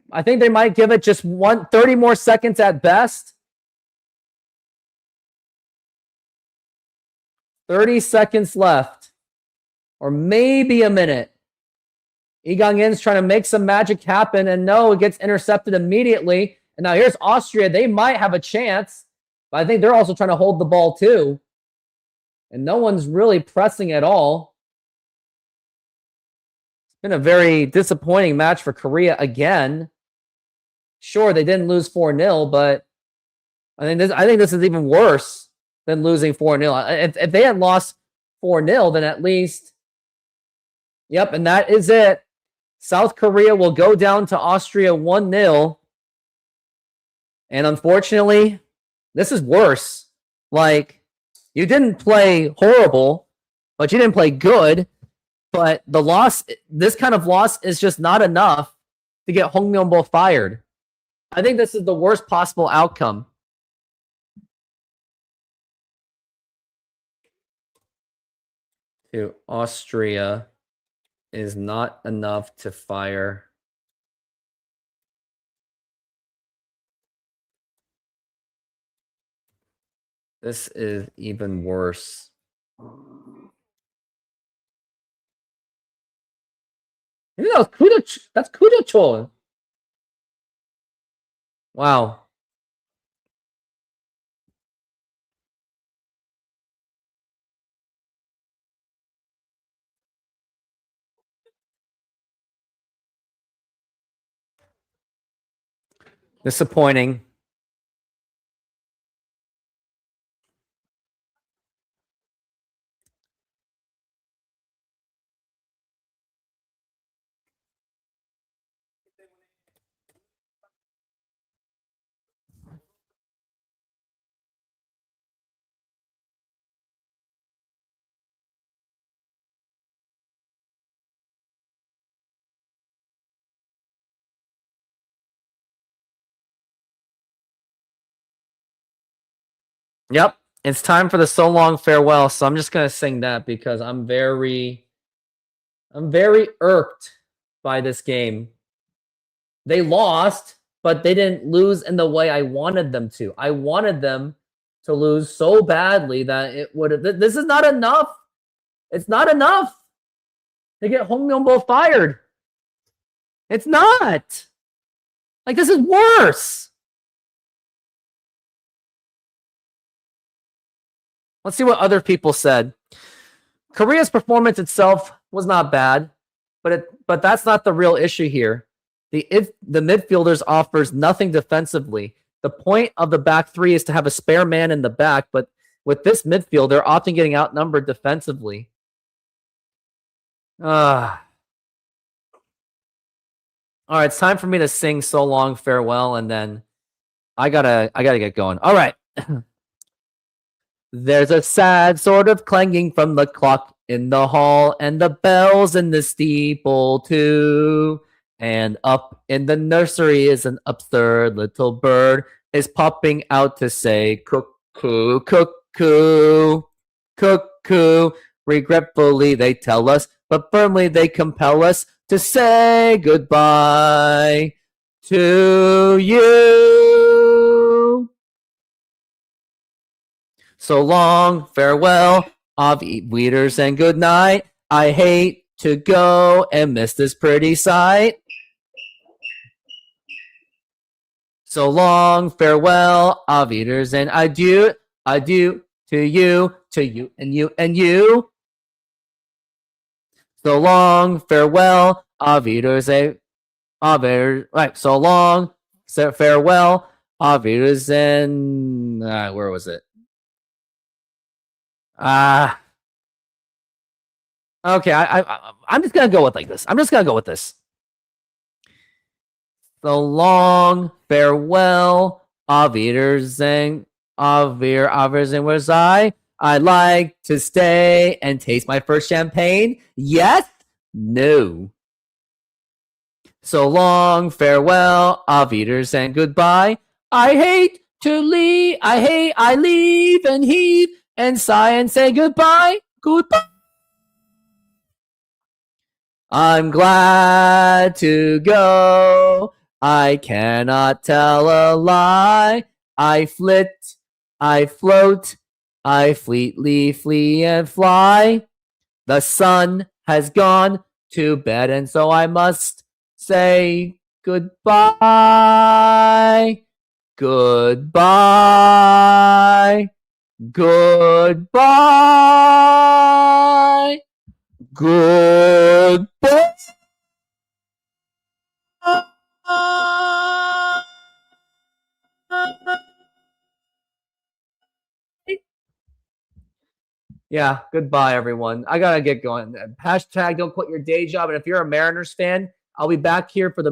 I think they might give it just 30 more seconds at best. 30 seconds left. Or maybe a minute. Lee Gang-in's trying to make some magic happen, and no, it gets intercepted immediately. And now here's Austria. They might have a chance, but I think they're also trying to hold the ball too. And no one's really pressing at all. It's been a very disappointing match for Korea again. Sure, they didn't lose 4-0, but I think this is even worse than losing 4-0. If they had lost 4-0, then at least... Yep, and that is it. South Korea will go down to Austria 1-0. And unfortunately, this is worse. Like, you didn't play horrible, but you didn't play good. But the loss, this kind of loss is just not enough to get Hong Myung-bo fired. I think this is the worst possible outcome. To Austria is not enough to fire. This is even worse. Maybe that's Kudo-chol. Wow. Disappointing. Yep. It's time for the so long farewell. So I'm just gonna sing that because I'm very irked by this game. They lost, but they didn't lose in the way I wanted them to. I wanted them to lose so badly that it would have. This is not enough. It's not enough to get Hong Myung-bo fired. It's not. Like, this is worse. Let's see what other people said. Korea's performance itself was not bad, but that's not the real issue here. The midfielders offers nothing defensively. The point of the back three is to have a spare man in the back, but with this midfield, they're often getting outnumbered defensively. All right, it's time for me to sing "So Long Farewell," and then I gotta get going. All right. There's a sad sort of clanging from the clock in the hall, and the bells in the steeple too. And up in the nursery is an absurd little bird is popping out to say cuckoo, cuckoo, cuckoo. Regretfully they tell us, but firmly they compel us to say goodbye to you. So long, farewell, auf Wiedersehen, and good night. I hate to go and miss this pretty sight. So long, farewell, auf Wiedersehen, and adieu, adieu to you, and you, and you. So long, farewell, auf Wiedersehen, right, so long, farewell, auf Wiedersehen, where was it? Okay, I'm just gonna go with like this. I'm just gonna go with this. So long, farewell, auf Wiedersehen, auf Wiedersehen, where's I? I'd like to stay and taste my first champagne. Yes? No. So long, farewell, auf Wiedersehen, goodbye. I hate to leave. I leave and heave and sigh and say goodbye. Goodbye. I'm glad to go. I cannot tell a lie. I flit, I float, I fleetly flee and fly. The sun has gone to bed, and so I must say goodbye. Goodbye. Goodbye. Goodbye. Yeah, goodbye, everyone. I gotta get going. Hashtag don't quit your day job. And if you're a Mariners fan, I'll be back here for the